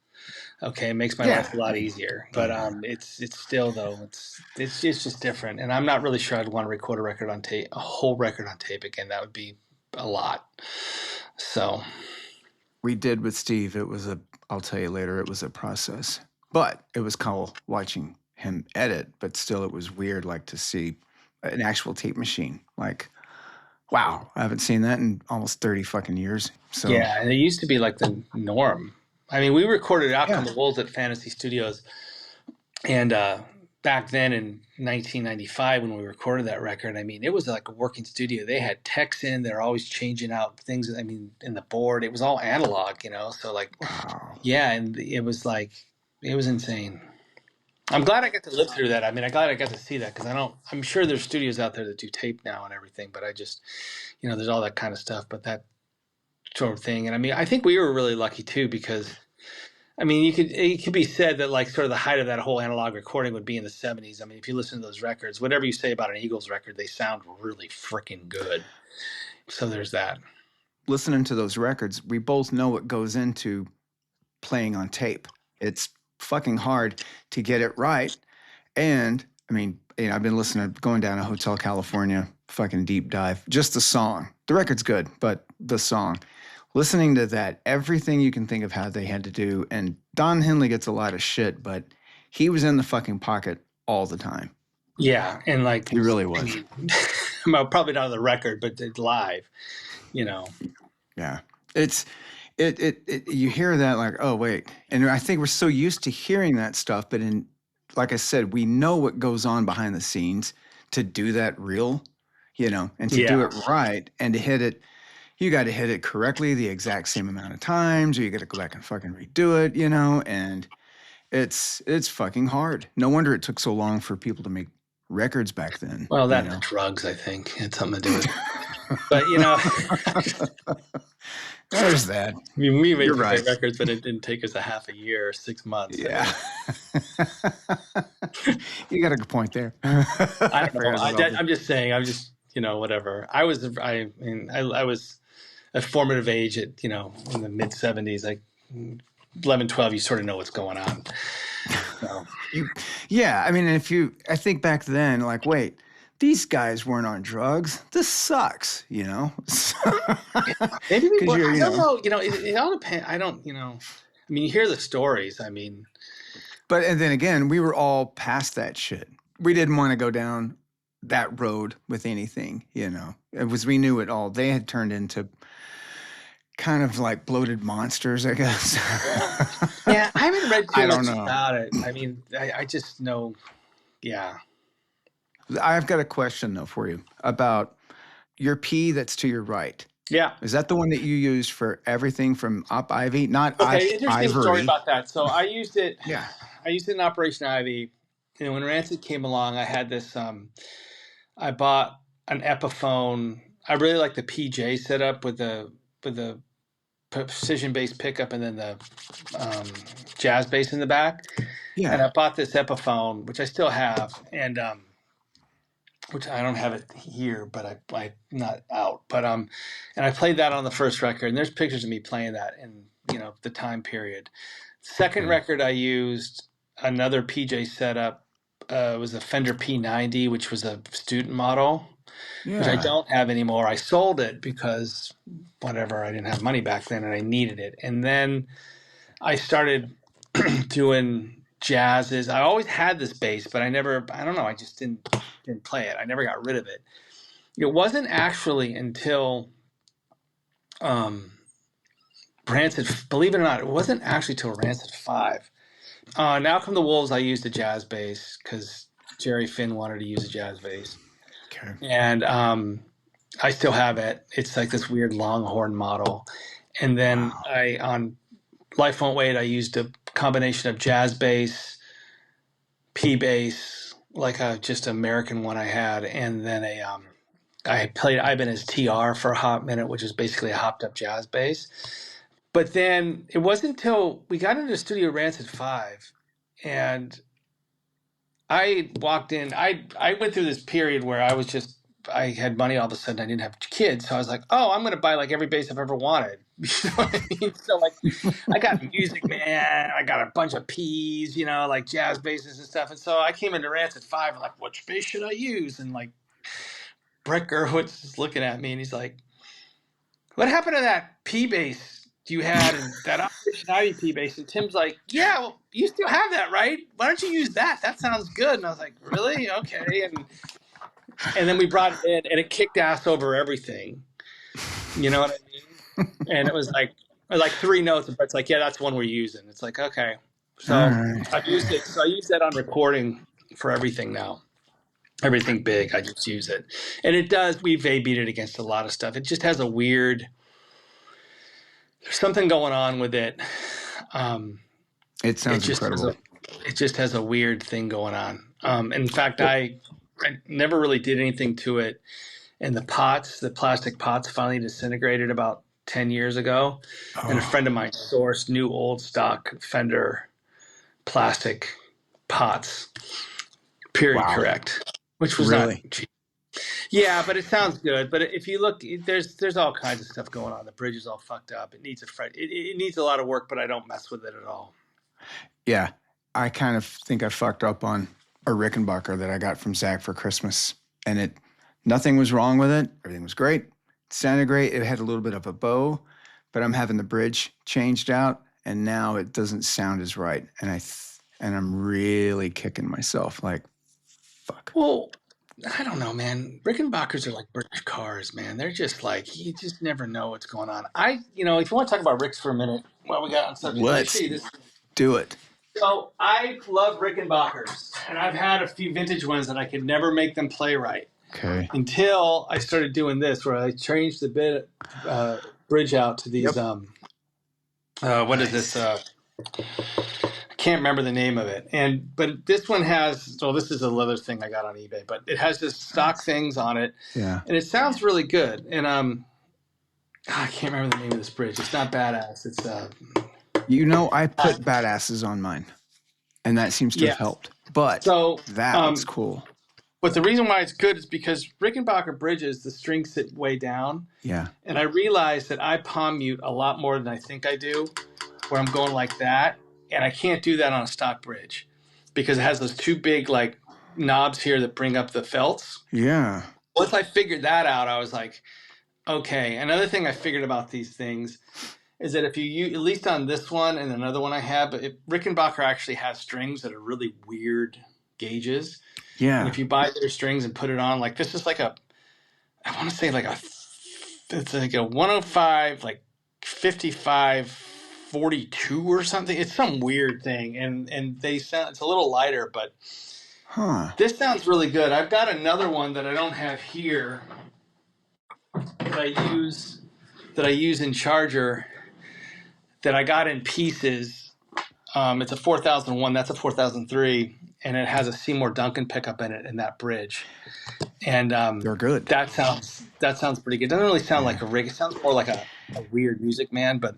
B: Okay, it makes my
A: Yeah.
B: life a lot easier. But it's still though it's just different. And I'm not really sure I'd want to record a whole record on tape again. That would be a lot. So
A: We did with Steve. I'll tell you later, it was a process. But it was cool watching him edit, but still it was weird like to see an actual tape machine. Like, wow, I haven't seen that in almost 30 fucking years. So
B: yeah, and it used to be like the norm. I mean, we recorded Outcome
A: yeah.
B: of Wolves at Fantasy Studios, and back then in 1995 when we recorded that record, I mean, it was like a working studio. They had techs in; they're always changing out things. I mean, in the board, it was all analog, So like,
A: Wow.
B: yeah, and it was insane. I'm glad I got to live through that. I mean, I'm glad I got to see that because I'm sure there's studios out there that do tape now and everything, but I just, there's all that kind of stuff, but that sort of thing. And I mean, I think we were really lucky too because I mean, it could be said that like sort of the height of that whole analog recording would be in the 70s. I mean, if you listen to those records, whatever you say about an Eagles record, they sound really freaking good. So there's that.
A: Listening to those records, we both know what goes into playing on tape. It's fucking hard to get it right. And I mean, I've been going down to Hotel California, fucking deep dive. Just the song. The record's good, but the song. Listening to that, everything you can think of how they had to do. And Don Henley gets a lot of shit, but he was in the fucking pocket all the time.
B: Yeah, and like
A: he really was.
B: Well, probably not on the record, but live,
A: Yeah, it's you hear that like, oh wait, and I think we're so used to hearing that stuff, but like I said, we know what goes on behind the scenes to do that real, and to do it right and to hit it. You got to hit it correctly the exact same amount of times, or you got to go back and fucking redo it, and it's fucking hard. No wonder it took so long for people to make records back then.
B: Well, that's drugs, I think. It's something to do with it. But you know,
A: There's that.
B: I mean, we made
A: You're
B: some
A: right.
B: great records, but it didn't take us a half a year or 6 months. I
A: Yeah.
B: mean,
A: You got a good point there.
B: I
A: I
B: don't know.
A: forgot about that.
B: I'm just saying. I'm just, whatever. I was a formative age at, in the mid 70s, like 11, 12. You sort of know what's going on. So.
A: Yeah. I mean, I think back then, like, wait, these guys weren't on drugs. This sucks,
B: Maybe we
A: Because
B: were.
A: you're,
B: I don't know. It all depends. I don't. I mean, you hear the stories. I mean,
A: But and then again, we were all past that shit. We didn't want to go down that road with anything. It was we knew it all. They had turned into kind of like bloated monsters, I guess.
B: yeah. I haven't read too
A: I don't
B: much
A: know.
B: about it. I mean, I just know. Yeah.
A: I've got a question though for you about your P that's to your right.
B: Yeah.
A: Is that the one that you used for everything from Up Ivy? Not
B: Okay. Interesting story
A: Ivory.
B: about that. So I used it.
A: Yeah.
B: I used it in Operation Ivy. When Rancid came along, I had this. I bought an Epiphone. I really like the PJ setup with the precision bass pickup and then the jazz bass in the back.
A: Yeah.
B: And I bought this Epiphone, which I still have, and which I don't have it here, but I not out. But and I played that on the first record, and there's pictures of me playing that in the time period. Second record I used another PJ setup. Was a Fender P90, which was a student model, which I
A: Yeah.
B: don't have anymore. I sold it because whatever, I didn't have money back then and I needed it. And then I started doing jazzes. I always had this bass, but I don't know, I just didn't play it. I never got rid of it. It wasn't actually until Rancid, believe it or not, it wasn't actually till Rancid 5. Now Come the Wolves, I used a jazz bass because Jerry Finn wanted to use a jazz bass.
A: Okay.
B: And I still have it. It's like this weird Longhorn model. And then on Life Won't Wait, I used a combination of jazz bass, P bass, like a just American one I had, and then I played Ibanez TR for a hot minute, which is basically a hopped up jazz bass. But then it wasn't until we got into Studio Rancid 5 and I walked in. I went through this period where I had money all of a sudden. I didn't have kids, so I was like, oh, I'm going to buy like every bass I've ever wanted. You know what I mean? So like, I got Music Man. I got a bunch of Ps, like jazz basses and stuff. And so I came into Rancid 5 and like, which bass should I use? And like, Brett Gerwitz is looking at me and he's like, what happened to that P bass you had and that Operation Ivy P bass? And Tim's like, yeah, well, you still have that, right? Why don't you use that? That sounds good. And I was like, really? Okay. And then we brought it in and it kicked ass over everything. You know what I mean? And it was like 3 notes, but it's like, yeah, that's one we're using. It's like, okay. So I've used it. So I use that on recording for everything now. Everything big, I just use it. And it does, we've A-B'd it against a lot of stuff. It just has a weird, there's something going on with it.
A: It sounds incredible.
B: It just has a weird thing going on. In fact, I never really did anything to it. And the plastic pots finally disintegrated about 10 years ago. Oh. And a friend of mine sourced new old stock Fender plastic pots, period correct, which was really not cheap. Yeah, but it sounds good. But if you look, there's all kinds of stuff going on. The bridge is all fucked up. It needs it needs a lot of work, but I don't mess with it at all.
A: Yeah, I kind of think I fucked up on a Rickenbacker that I got from Zach for Christmas, and nothing was wrong with it. Everything was great. It sounded great. It had a little bit of a bow, but I'm having the bridge changed out, and now it doesn't sound as right. And I'm really kicking myself. Like, fuck.
B: Well, I don't know, man. Rickenbackers are like British cars, man. They're just like, you just never know what's going on. If you want to talk about Ricks for a minute, while we got on subject,
A: let's do it.
B: So I love Rickenbackers, and I've had a few vintage ones that I could never make them play right.
A: Okay.
B: Until I started doing this, where I changed the bridge out to these. What is this? I can't remember the name of it. But this one has, well, this is a leather thing I got on eBay, but it has just stock things on it.
A: Yeah.
B: And it sounds really good. And I can't remember the name of this bridge. It's not Badass. It's
A: I put badasses on mine, and that seems to have
B: yes.
A: helped. But
B: So
A: that looks cool.
B: But the reason why it's good is because Rickenbacker bridges, the strings sit way down.
A: Yeah.
B: And I realized that I palm mute a lot more than I think I do, where I'm going like that. And I can't do that on a stock bridge because it has those two big like knobs here that bring up the felts.
A: Yeah.
B: Once I figured that out, I was like, okay. Another thing I figured about these things is that if you use, at least on this one and another one I have, but Rickenbacker actually has strings that are really weird gauges.
A: Yeah.
B: And if you buy their strings and put it on, like this is like I want to say it's like a 105, like 55, 42 or something. It's some weird thing. And they sound, it's a little lighter, but this sounds really good. I've got another one that I don't have here that I use in Charger that I got in pieces. It's a 4001. That's a 4003. And it has a Seymour Duncan pickup in it in that bridge. And
A: they're good.
B: That sounds pretty good. It doesn't really sound like a rig. It sounds more like a weird Music Man, but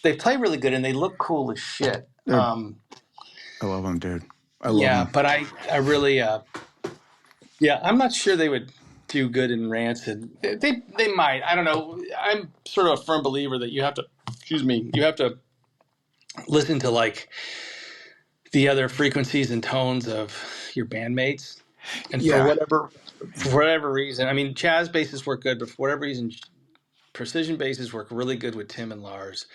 B: they play really good and they look cool as shit.
A: I love them, dude. I love them.
B: But I really I'm not sure they would do good in Rancid. They might. I don't know. I'm sort of a firm believer that you have to listen to like the other frequencies and tones of your bandmates. And for whatever reason, I mean, Chaz basses work good, but for whatever reason, precision basses work really good with Tim and Lars.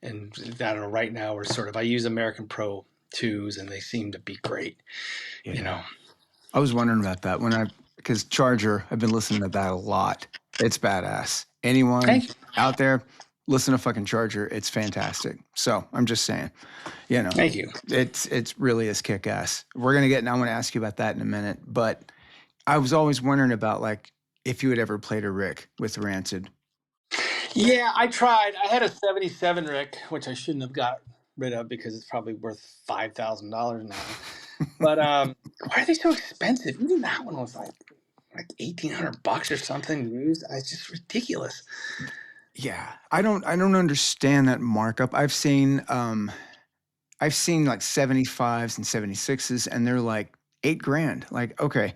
B: And I don't know, right now we're I use American Pro 2s and they seem to be great,
A: I was wondering about that because Charger, I've been listening to that a lot. It's badass. Anyone out there, listen to fucking Charger. It's fantastic. So I'm just saying,
B: Thank you.
A: It's really is kick ass. I want to ask you about that in a minute, but I was always wondering about like if you had ever played a Rick with Rancid.
B: Yeah, I tried. I had a 77 Rick, which I shouldn't have got rid of because it's probably worth $5,000 now. But why are they so expensive? Even that one was like $1,800 or something used. It's just ridiculous.
A: Yeah, I don't understand that markup. I've seen like 75s and 76s, and they're like $8,000. Like, okay,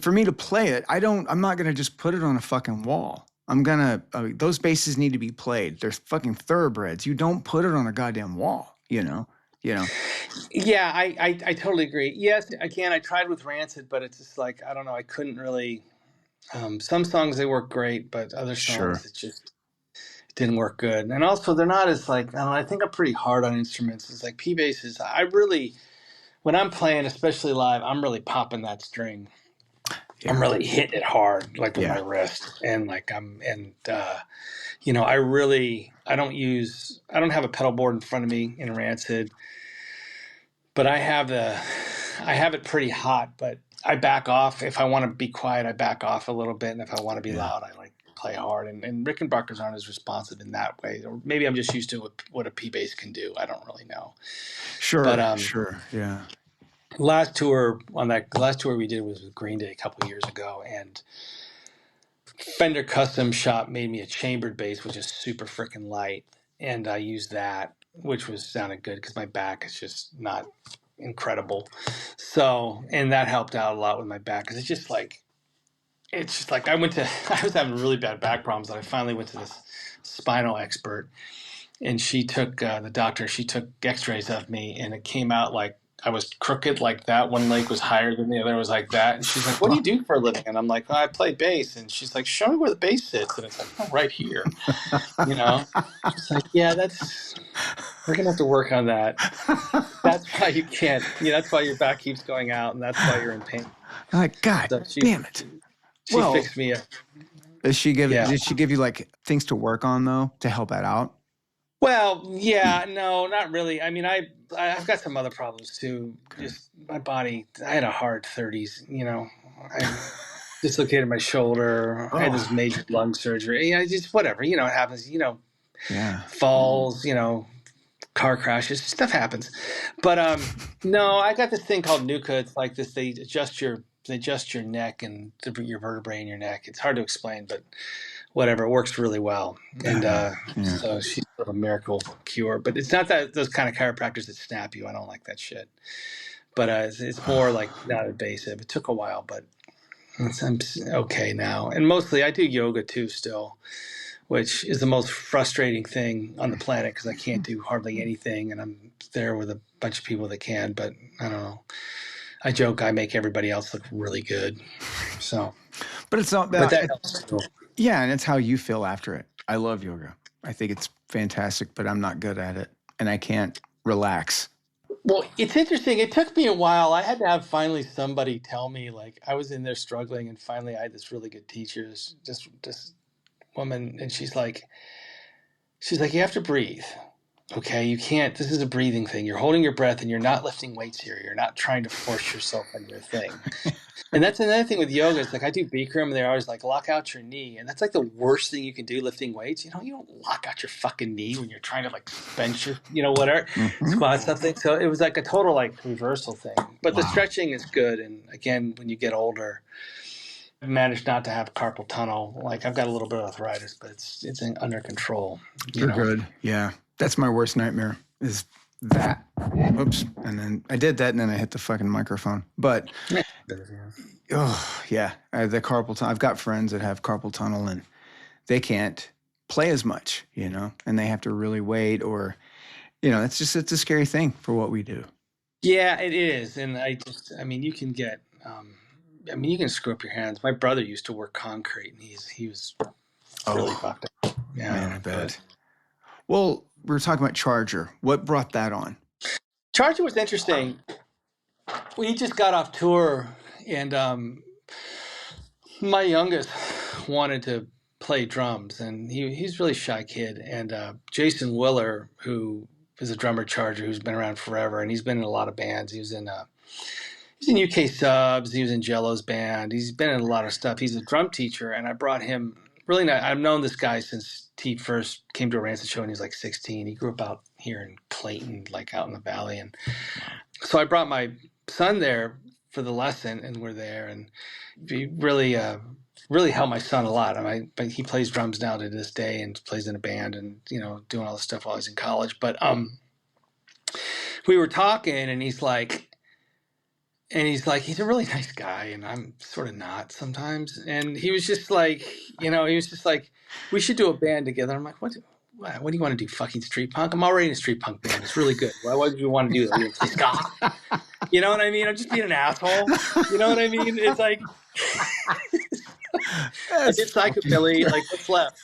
A: for me to play it, I'm not gonna just put it on a fucking wall. Those basses need to be played. They're fucking thoroughbreds. You don't put it on a goddamn wall, Yeah,
B: I totally agree. Yes, I can. I tried with Rancid, but it's just like, I don't know. I couldn't really. Some songs they work great, but other songs it just didn't work good. And also, they're not as like, I don't know, I think I'm pretty hard on instruments. It's like P basses. When I'm playing, especially live, I'm really popping that string. Yeah. I'm really hitting it hard, like with my wrist, and like I don't have a pedal board in front of me in Rancid, but I have it pretty hot, but I back off. If I want to be quiet, I back off a little bit, and if I want to be loud, I like play hard. And Rickenbackers aren't as responsive in that way, or maybe I'm just used to what a P bass can do. I don't really know.
A: Sure, but sure, yeah.
B: Last tour we did was with Green Day a couple of years ago, and Fender Custom Shop made me a chambered bass, which is super freaking light, and I used that, which sounded good because my back is just not incredible. So, and that helped out a lot with my back because it's just like I was having really bad back problems, and I finally went to this spinal expert, and she took she took X-rays of me, and it came out like I was crooked like that. One leg was higher than the other, was like that. And she's like, "What do you do for a living?" And I'm like, "I play bass." And she's like, "Show me where the bass sits." And it's like, "Oh, right here." She's like, "Yeah, we're gonna have to work on that. That's why you can't. That's why your back keeps going out, and that's why you're in pain."
A: I'm like, God damn it.
B: She fixed me up.
A: Did she give you like things to work on though to help that out?
B: Well, yeah, no, not really. I mean, I've got some other problems too. Just my body. I had a hard 30s. I dislocated my shoulder. I had this major lung surgery. Just whatever. It happens.
A: Yeah.
B: Falls. car crashes, stuff happens. But no, I got this thing called Nuka. It's like this. They adjust your neck and your vertebrae in your neck. It's hard to explain, but whatever, it works really well. And so she's sort of a miracle cure. But it's not that those kind of chiropractors that snap you. I don't like that shit. But it's more like not invasive. It took a while, but I'm okay now. And mostly I do yoga too still, which is the most frustrating thing on the planet because I can't do hardly anything, and I'm there with a bunch of people that can. But I don't know. I joke I make everybody else look really good. So,
A: but it's not
B: but
A: about
B: that helps too.
A: Yeah, and it's how you feel after it. I love yoga. I think it's fantastic, but I'm not good at it, and I can't relax.
B: Well, it's interesting. It took me a while. I had to have finally somebody tell me, like, I was in there struggling, and finally I had this really good teacher, this woman, and she's like, you have to breathe. Okay, you can't. This is a breathing thing. You're holding your breath, and you're not lifting weights here. You're not trying to force yourself into a thing. And that's another thing with yoga. It's like I do Bikram, and they're always like, lock out your knee. And that's like the worst thing you can do lifting weights. You don't lock out your fucking knee when you're trying to like bench your, whatever, squat something. So it was like a total like reversal thing. But the stretching is good. And again, when you get older, I've managed not to have carpal tunnel. Like I've got a little bit of arthritis, but it's under control.
A: You're good. Yeah. That's my worst nightmare is that. Oops. And then I did that and then I hit the fucking microphone. But, oh, yeah. The carpal tunnel. I've got friends that have carpal tunnel and they can't play as much, and they have to really wait or, it's a scary thing for what we do.
B: Yeah, it is. And you can get, you can screw up your hands. My brother used to work concrete and he was really fucked up. Yeah,
A: man, I bet. Well, we were talking about Charger. What brought that on?
B: Charger was interesting. We just got off tour, and my youngest wanted to play drums, and he's a really shy kid. And Jason Willer, who is a drummer Charger, who's been around forever, and he's been in a lot of bands. He was in UK Subs. He was in Jello's band. He's been in a lot of stuff. He's a drum teacher, and I brought him. Really not. I've known this guy since he first came to a Rancid show when he was like 16. He grew up out here in Clayton, like out in the valley. And so I brought my son there for the lesson, and we're there. And he really helped my son a lot. But he plays drums now to this day and plays in a band and, doing all this stuff while he's in college. But we were talking, and he's a really nice guy, and I'm sort of not sometimes. And he was just like, we should do a band together. I'm like, what do you want to do? Fucking street punk? I'm already in a street punk band. It's really good. Why would you want to do that? You play ska? You know what I mean? I'm just being an asshole. You know what I mean? It's like, I did psychobilly. Like, what's left?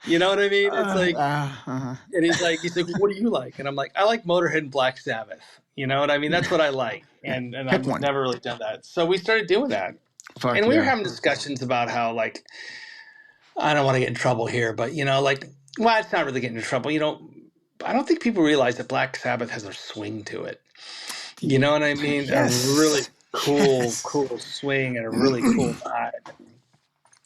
B: You know what I mean? It's like, and he's like, what do you like? And I'm like, I like Motorhead and Black Sabbath. You know what I mean? That's what I like. And I've never really done that. So we started doing that. And we were having discussions about how, like, I don't want to get in trouble here, but, it's not really getting in trouble. I don't think people realize that Black Sabbath has a swing to it. You know what I mean? Yes. A really cool swing and a really cool vibe.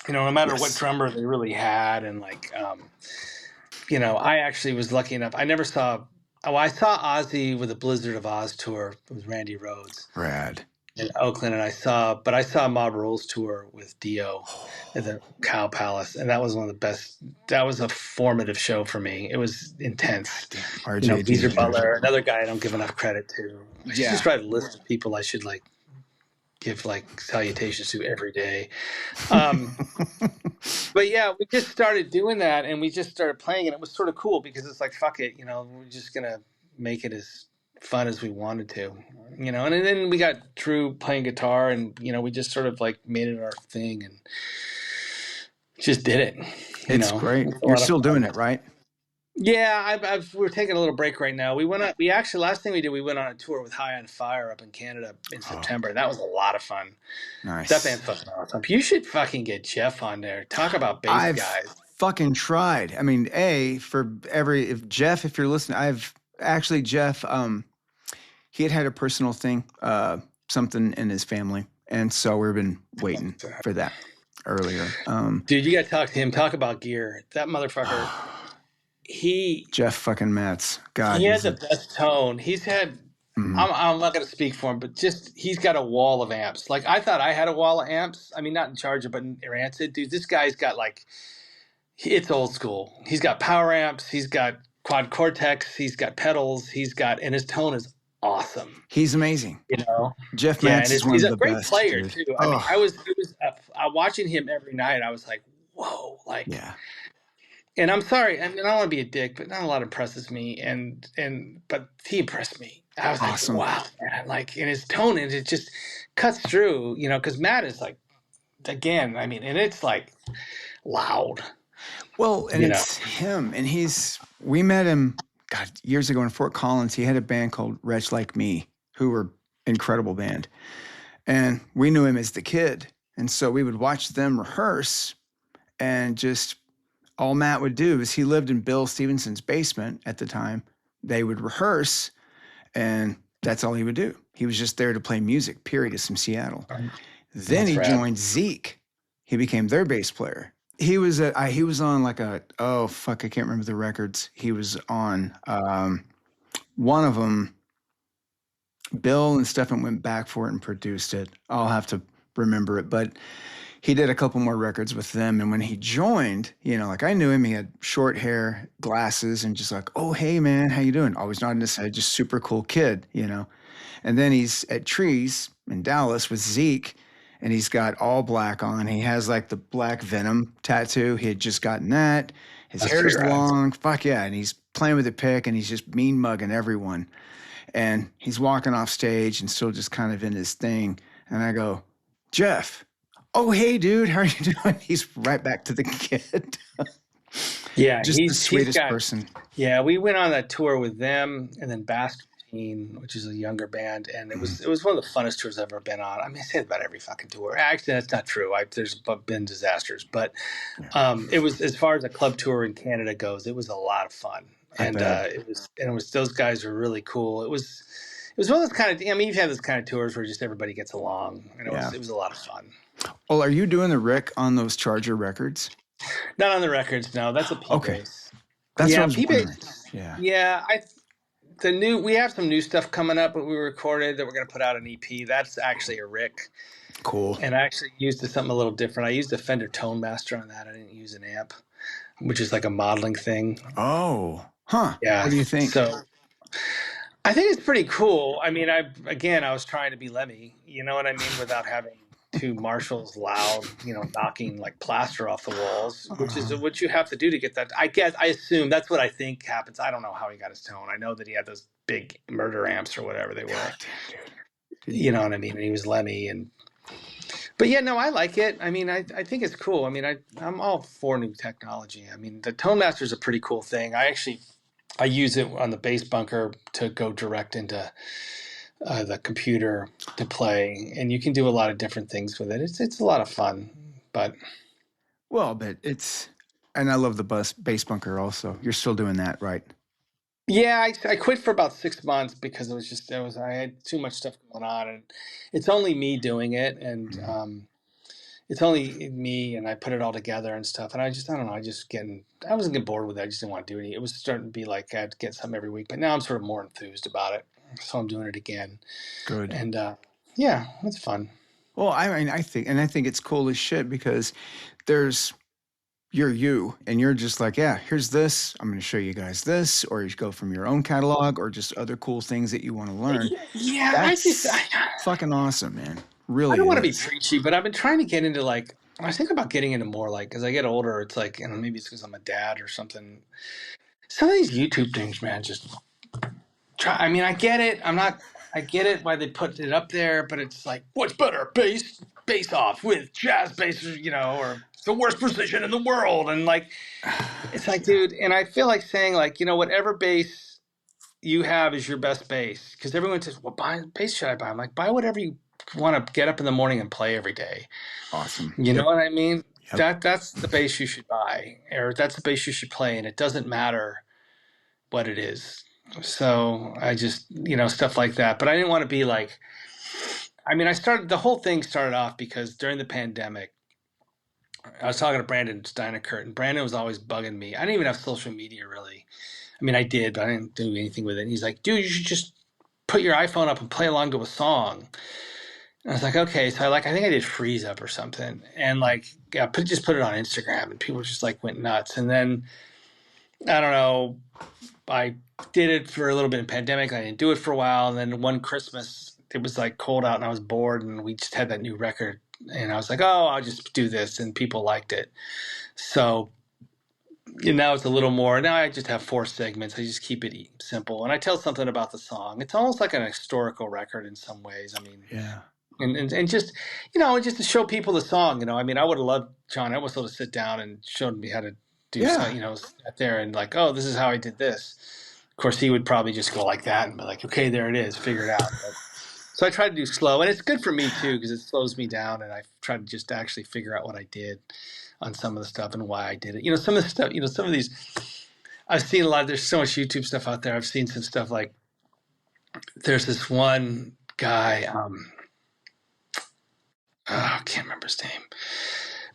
B: No matter what drummer they really had. And, like, I actually was lucky enough. I saw Ozzy with the Blizzard of Oz tour with Randy Rhoads.
A: Rad.
B: In Oakland, and I saw Mob Rules tour with Dio at the Cow Palace, and that was one of the best. That was a formative show for me. It was intense. Geezer Butler, another guy I don't give enough credit to. I should just write a list of people I should give salutations to every day. But yeah, we just started doing that, and we just started playing, and it was sort of cool because it's like, fuck it, we're just gonna make it as fun as we wanted to, and then we got Drew playing guitar, and we just sort of like made it our thing and just did it.
A: It's great. You're still doing it, right?
B: Yeah, we're taking a little break right now. We actually, last thing we did, we went on a tour with High on Fire up in Canada in September. That was a lot of fun. Nice. That band's fucking awesome. You should fucking get Jeff on there. Talk about bass guys.
A: Fucking tried. I mean, if you're listening, Jeff, he had a personal thing, something in his family. And so we've been waiting for that earlier.
B: Dude, you got to talk to him. Talk about gear. That motherfucker, he
A: Jeff fucking Metz. God,
B: he had
A: he's
B: the
A: a.
B: best tone. He's had.
A: Mhm.
B: I'm not going to speak for him, but just he's got a wall of amps. Like I thought I had a wall of amps. I mean, not in Charger, but in Rancid, dude. This guy's got like it's old school. He's got power amps. He's got quad cortex. He's got pedals. And his tone is awesome.
A: He's amazing.
B: You know,
A: Jeff
B: yeah,
A: Metz
B: and
A: is one
B: he's
A: of
B: a
A: the
B: great
A: best,
B: player
A: dude.
B: too. I mean,
A: Oh,
B: watching him every night. I was like, whoa, like.
A: yeah.
B: And I'm sorry, I mean, I don't want to be a dick, but not a lot impresses me. But he impressed me. I was like,
A: Awesome.
B: wow, man. Like, in his tone, and it just cuts through, because Matt is like, again, I mean, and it's like loud,
A: Well, and
B: you know.
A: it's him. And we met him, God, years ago in Fort Collins. He had a band called Wretch Like Me, who were incredible band. And we knew him as the kid. And so we would watch them rehearse, and just all Matt would do is he lived in Bill Stevenson's basement at the time. They would rehearse, and that's all he would do. He was just there to play music, period. He's from Seattle. Then
B: That's
A: he
B: rad.
A: joined Zeke. He became their bass player. He was on like oh fuck, I can't remember the records he was on. One of them, Bill and Stefan went back for it and produced it. I'll have to remember it, but he did a couple more records with them. And when he joined, like I knew him, he had short hair, glasses, and just like, oh hey man, how you doing? Always nodding his head, just super cool kid. And then he's at Trees in Dallas with Zeke, and he's got all black on. He has like the black Venom tattoo. He had just gotten that. His
B: That's
A: hair's
B: pretty rad.
A: long. Fuck yeah. And he's playing with a pick, and he's just mean mugging everyone. And he's walking off stage and still just kind of in his thing. And I go, Jeff, oh, hey, dude, how are you doing? He's right back to the kid.
B: Yeah,
A: Just the
B: he's
A: sweetest
B: got.
A: person.
B: Yeah, we went on that tour with them, and then Bastard Machine, which is a younger band, and it
A: Mhm.
B: was one of the funnest tours I've ever been on. I mean, I say it about every fucking tour. Actually, that's not true. There's been disasters, but
A: Yeah,
B: it was, as far as a club tour in Canada goes, it was a lot of fun,
A: I
B: and
A: bet.
B: it was those guys were really cool. It was one of those kind of. I mean, you've had those kind of tours where just everybody gets along, and
A: Yeah.
B: it was a lot of fun.
A: Well, are you doing the Rick on those Charger records?
B: Not on the records, no. That's a P
A: Okay.
B: bass.
A: That's what I
B: Yeah,
A: was
B: P
A: wondering.
B: bass.
A: Yeah.
B: Yeah, we have some new stuff coming up that we recorded that we're going to put out an EP. That's actually a Rick,
A: Cool.
B: and I actually used something a little different. I used a Fender Tone Master on that. I didn't use an amp, which is like a modeling thing.
A: Oh, huh.
B: Yeah.
A: What do you think?
B: So I think it's pretty cool. I mean, I was trying to be Lemmy, you know what I mean, without having two Marshalls loud, knocking like plaster off the walls, which is what you have to do to get that. I assume that's what I think happens. I don't know how he got his tone. I know that he had those big murder amps or whatever they were.
A: God damn, dude.
B: You know what I mean? And he was Lemmy, but yeah, no, I like it. I mean, I think it's cool. I mean, I'm all for new technology. I mean, the Tone Master is a pretty cool thing. I use it on the bass bunker to go direct into the computer to play, and you can do a lot of different things with it. It's a lot of fun, but
A: Well, but and I love the bass bunker also. You're still doing that, right?
B: yeah, I quit for about 6 months because I had too much stuff going on, and it's only me doing it, and
A: Mhm.
B: it's only me, and I put it all together and stuff, and I don't know, I wasn't getting bored with it. I just didn't want to do it. It was starting to be like I had to get something every week, but now I'm sort of more enthused about it, so I'm doing it again,
A: Good.
B: and yeah, it's fun.
A: Well, I mean, I think it's cool as shit because there's you're you, and you're just like, yeah, here's this. I'm going to show you guys this, or you go from your own catalog, or just other cool things that you want to learn.
B: Yeah,
A: That's fucking awesome, man.
B: I
A: Really
B: don't want to be
A: is.
B: preachy, but I've been trying to get into I was thinking about getting into more as I get older, it's like, maybe it's because I'm a dad or something. Some of these YouTube things, man, just try. I mean, I get it. I get it why they put it up there, but it's like, what's better, bass off with jazz bass, or the worst position in the world, and it's like, dude, and I feel like saying whatever bass you have is your best bass, because everyone says, "What bass should I buy?" I'm like, buy whatever you want to get up in the morning and play every day.
A: Awesome.
B: You know what I mean?
A: Yep.
B: That's the bass you should buy, or that's the bass you should play, and it doesn't matter what it is. So I just stuff like that. But I didn't want to be I mean, the whole thing started off because during the pandemic, I was talking to Brandon Steinekert, and Brandon was always bugging me. I didn't even have social media really. I mean, I did, but I didn't do anything with it. And he's like, dude, you should just put your iPhone up and play along to a song. And I was like, okay. So I think I did Freeze Up or something. And like, yeah, just put it on Instagram, and people just like went nuts. And then, I don't know, I did it for a little bit in pandemic. I didn't do it for a while. And then one Christmas, it was like cold out and I was bored, and we just had that new record. And I was like, oh, I'll just do this. And people liked it. So now it's a little more. Now I just have 4 segments. I just keep it simple. And I tell something about the song. It's almost like an historical record in some ways. I mean,
A: Yeah.
B: And just, just to show people the song, I mean, I would have loved John Entwistle to sit down and showed me how to do something, sat there and like, oh, this is how I did this. Of course, he would probably just go like that and be like, okay, there it is, figure it out. So I try to do slow, and it's good for me too, because it slows me down, and I try to just actually figure out what I did on some of the stuff and why I did it. Some of the stuff, some of these, I've seen a lot. There's so much YouTube stuff out there. I've seen some stuff like, there's this one guy, I can't remember his name,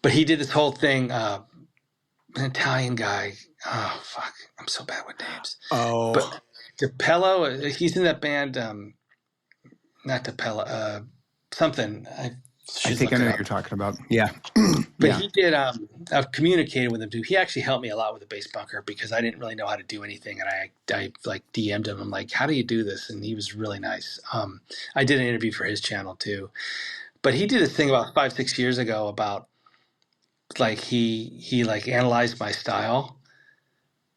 B: but he did this whole thing, an Italian guy. Oh, fuck. I'm so bad with names.
A: Oh.
B: But DePello, he's in that band, not DePello, something.
A: I think I know what you're talking about. Yeah.
B: But he did, I've communicated with him too. He actually helped me a lot with the bass bunker because I didn't really know how to do anything. And I like DM'd him. I'm like, how do you do this? And he was really nice. I did an interview for his channel too. But he did this thing about 5-6 years ago about like he like analyzed my style,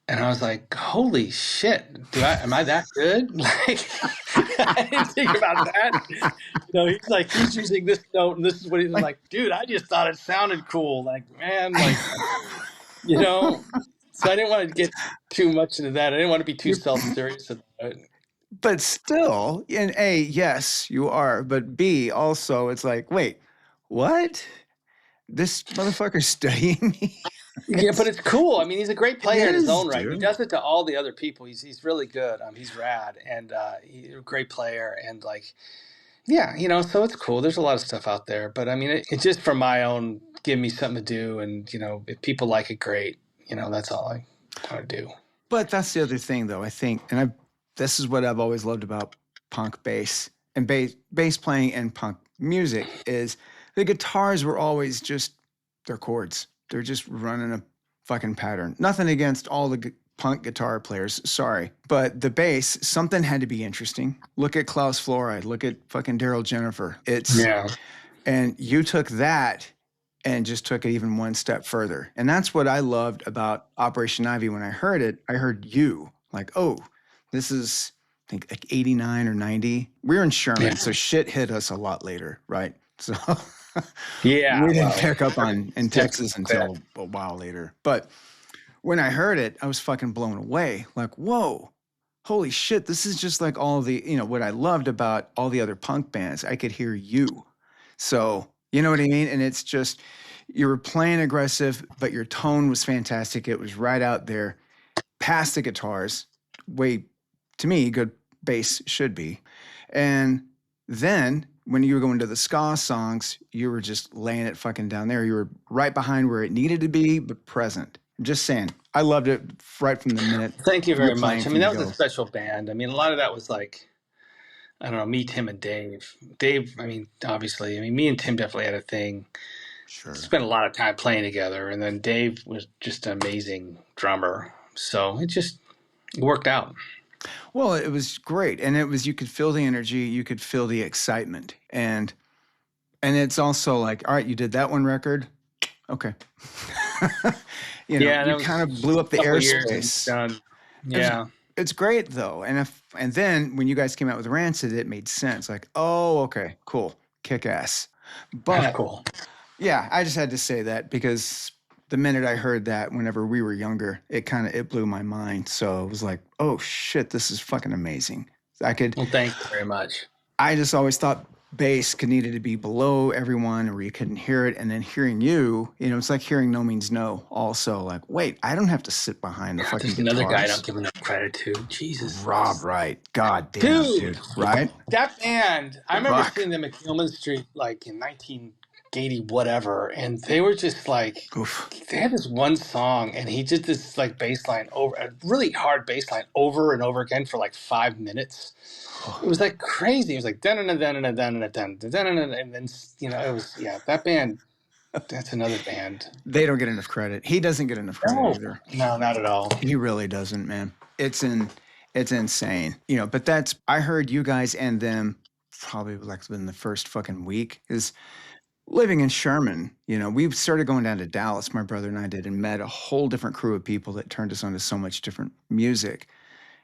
B: and I was like, holy shit, am I that good? Like, I didn't think about that. He's using this note and this is what he's like, dude, I just thought it sounded cool. Like, man, like, so I didn't want to get too much into that. I didn't want to be too self-serious about it.
A: But still, and A, yes, you are. But B, also, it's like, wait, what? This motherfucker's studying me?
B: Yeah, but it's cool. I mean, he's a great player in his own right. He does it to all the other people. He's really good. He's rad, and he's a great player. And like, yeah, so it's cool. There's a lot of stuff out there. But I mean, it's just for my own, give me something to do. And, if people like it, great. That's all I want to do.
A: But that's the other thing, though, I think. And this is what I've always loved about punk bass and bass playing and punk music is the guitars were always just their chords. They're just running a fucking pattern. Nothing against all the punk guitar players, sorry. But the bass, something had to be interesting. Look at Klaus Fluoride. Look at fucking Daryl Jennifer. And you took that and just took it even one step further. And that's what I loved about Operation Ivy. When I heard it, I heard you. Like, oh, this is, I think, like 89 or 90. We were in Sherman, so shit hit us a lot later, right? So we didn't pick up in Texas until a while later. But when I heard it, I was fucking blown away. Like, whoa, holy shit, this is just like all the, what I loved about all the other punk bands. I could hear you. So, you know what I mean? And it's just, you were playing aggressive, but your tone was fantastic. It was right out there, past the guitars, way, to me, good bass should be. And then when you were going to the ska songs, you were just laying it fucking down there. You were right behind where it needed to be, but present. I'm just saying, I loved it right from the minute.
B: Thank you very much. I mean, that was a special band. I mean, a lot of that was like, I don't know, me, Tim, and Dave. Dave, I mean, obviously, me and Tim definitely had a thing.
A: Sure.
B: Spent a lot of time playing together. And then Dave was just an amazing drummer. So it just worked out.
A: Well, it was great. And it was, you could feel the energy, you could feel the excitement. And it's also like, all right, you did that one record. Okay. You kind of blew up the airspace.
B: Yeah.
A: It's great though. And then when you guys came out with Rancid, it made sense. Like, oh, okay, cool. Kick ass. But
B: that's cool.
A: Yeah, I just had to say that because the minute I heard that whenever we were younger, it blew my mind. So it was like, oh shit, this is fucking amazing.
B: Well, thank you very much.
A: I just always thought bass needed to be below everyone or you couldn't hear it. And then hearing you, it's like hearing No Means No also. Like, wait, I don't have to sit behind the fucking
B: guitars. Another guy I don't give enough credit to. Jesus.
A: Rob Wright. God damn, dude. Right?
B: That band, I remember seeing them at Gilman Street like in 80 whatever, and they were just like,
A: Oof.
B: they had this one song, and he did this like bass line over a really hard bass line over and over again for like 5 minutes. It was like crazy. It was like dun dun dun dun dun dun dun dun, and then it was that band. That's another band.
A: They don't get enough credit. He doesn't get enough credit either.
B: No, not at all.
A: He really doesn't, man. It's insane. But I heard you guys and them probably like within the first fucking week is living in Sherman. We started going down to Dallas, my brother and I did, and met a whole different crew of people that turned us on to so much different music.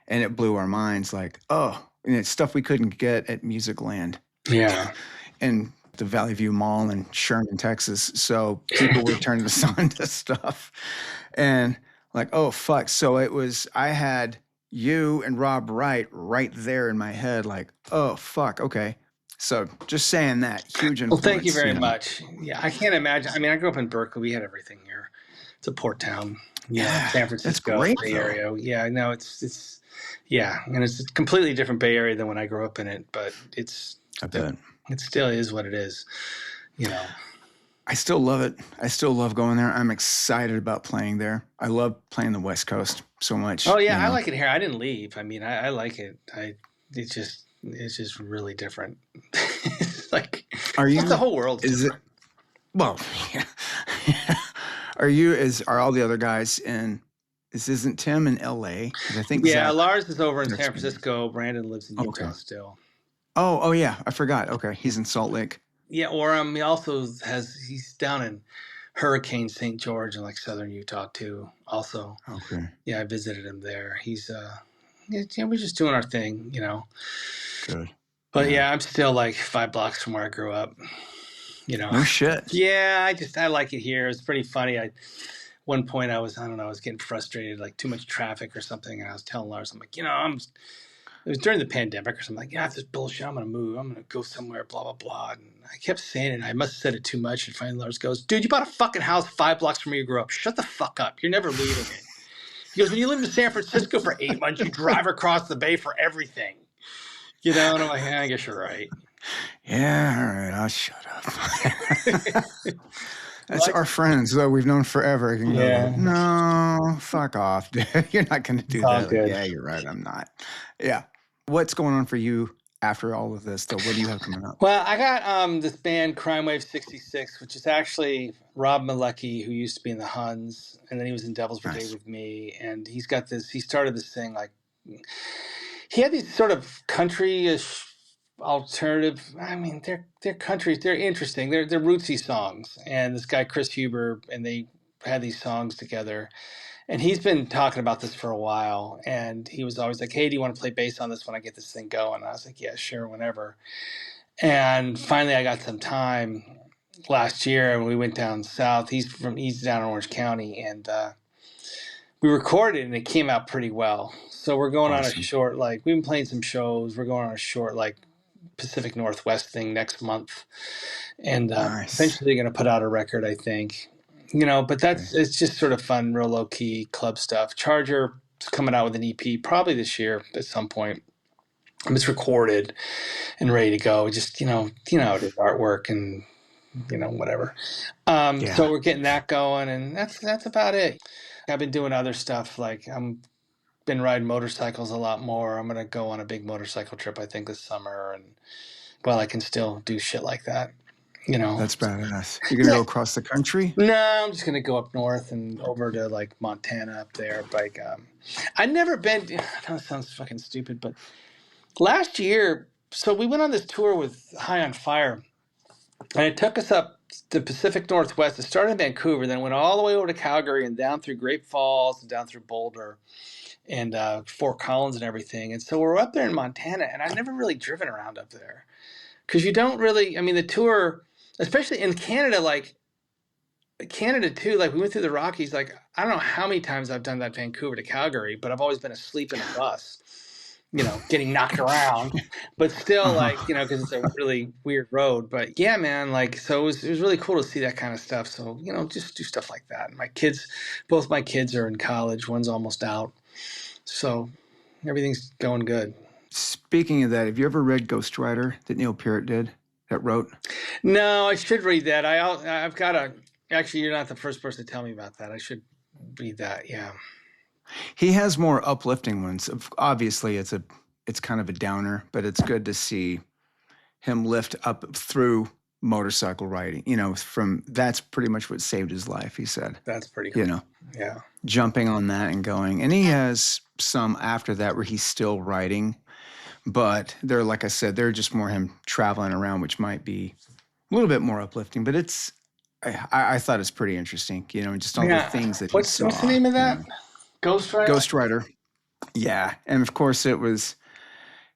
A: And it blew our minds like, and it's stuff we couldn't get at Music Land.
B: Yeah.
A: And the Valley View Mall in Sherman, Texas. So people were turning us on to stuff. And like, oh, fuck. So I had you and Rob right there in my head, like, oh, fuck, okay. So just saying that, huge influence.
B: Well, thank you very much. Yeah, I can't imagine. I mean, I grew up in Berkeley. We had everything here. It's a port town.
A: Yeah,
B: San Francisco,
A: that's great,
B: Bay Area. Yeah, no, it's and it's a completely different Bay Area than when I grew up in it, but
A: I bet.
B: It still is what it is,
A: I still love it. I still love going there. I'm excited about playing there. I love playing the West Coast so much.
B: Oh yeah, I like it here. I didn't leave. I mean, I like it. It's just really different. It's like the whole world.
A: Is it? Well, yeah. Are all the other guys in? Isn't Tim in L.A.? I think.
B: Yeah, Lars is over in San Francisco. Brandon lives in Utah still.
A: Oh yeah, I forgot. Okay, he's in Salt Lake.
B: Yeah, or he's down in Hurricane St. George in like southern Utah too. Also,
A: okay.
B: Yeah, I visited him there. He's we're just doing our thing,
A: Good.
B: But yeah, I'm still like 5 blocks from where I grew up.
A: No shit.
B: Yeah, I like it here. It's pretty funny. One point I was getting frustrated, like too much traffic or something, and I was telling Lars, I'm like, it was during the pandemic or something, like, yeah, this bullshit, I'm going to move. I'm going to go somewhere, blah, blah, blah. And I kept saying it. I must have said it too much. And finally Lars goes, dude, you bought a fucking house 5 blocks from where you grew up. Shut the fuck up. You're never leaving it. He goes, when you live in San Francisco for 8 months, you drive across the bay for everything. And I'm like, I guess you're right.
A: Yeah, all right, I'll shut up. That's our friends, though. We've known forever. You can go, no, fuck off, dude. You're not going to do that. Like, yeah, you're right. I'm not. Yeah. What's going on for you after all of this, though? What do you have coming up?
B: Well, I got this band, Crime Wave 66, which is actually Rob Malecki, who used to be in the Huns, and then he was in Devil's Brigade with me. And he started this thing, like, he had these sort of country-ish alternative. I mean, they're country. They're interesting. They're rootsy songs. And this guy Chris Huber, and they had these songs together. And he's been talking about this for a while. And he was always like, "Hey, do you want to play bass on this when I get this thing going?" And I was like, "Yeah, sure, whenever." And finally, I got some time last year, and we went down south. He's down in Orange County, and we recorded, and it came out pretty well. So we're going on a short, like, we've been playing some shows. We're going on a short, like, Pacific Northwest thing next month, and eventually going to put out a record, I think. But it's just sort of fun, real low key club stuff. Charger is coming out with an EP probably this year at some point. It's recorded and ready to go. Just it is, artwork and whatever. So we're getting that going, and that's about it. I've been doing other stuff, like been riding motorcycles a lot more. I'm gonna go on a big motorcycle trip, I think, this summer, and I can still do shit like that.
A: That's badass. You're gonna go across the country?
B: No, I'm just gonna go up north and over to like Montana up there. Like, I've never been. I know it sounds fucking stupid, but last year, so we went on this tour with High on Fire, and it took us up the Pacific Northwest. It started in Vancouver, then went all the way over to Calgary and down through Great Falls and down through Boulder and Fort Collins and everything. And so we're up there in Montana, and I've never really driven around up there because you don't really. I mean, the tour, especially in Canada, like Canada too. Like we went through the Rockies. Like I don't know how many times I've done that Vancouver to Calgary, but I've always been asleep in a bus. Getting knocked around, but still, like, because it's a really weird road. But yeah, man, like, so it was really cool to see that kind of stuff. So, just do stuff like that. And both my kids are in college. One's almost out. So everything's going good.
A: Speaking of that, have you ever read Ghost Rider that Neil Peart did? that wrote?
B: No, I should read that. I've got a. Actually, you're not the first person to tell me about that. I should read that. Yeah.
A: He has more uplifting ones. Obviously, it's kind of a downer, but it's good to see him lift up through motorcycle riding. That's pretty much what saved his life, he said.
B: That's pretty cool. Yeah.
A: Jumping on that and going. And he has some after that where he's still riding, but they're, like I said, they're just more him traveling around, which might be a little bit more uplifting, but I thought it's pretty interesting, just all the things that he saw.
B: What's the name of that? Ghost Rider?
A: Ghost Rider. Yeah. And of course it was,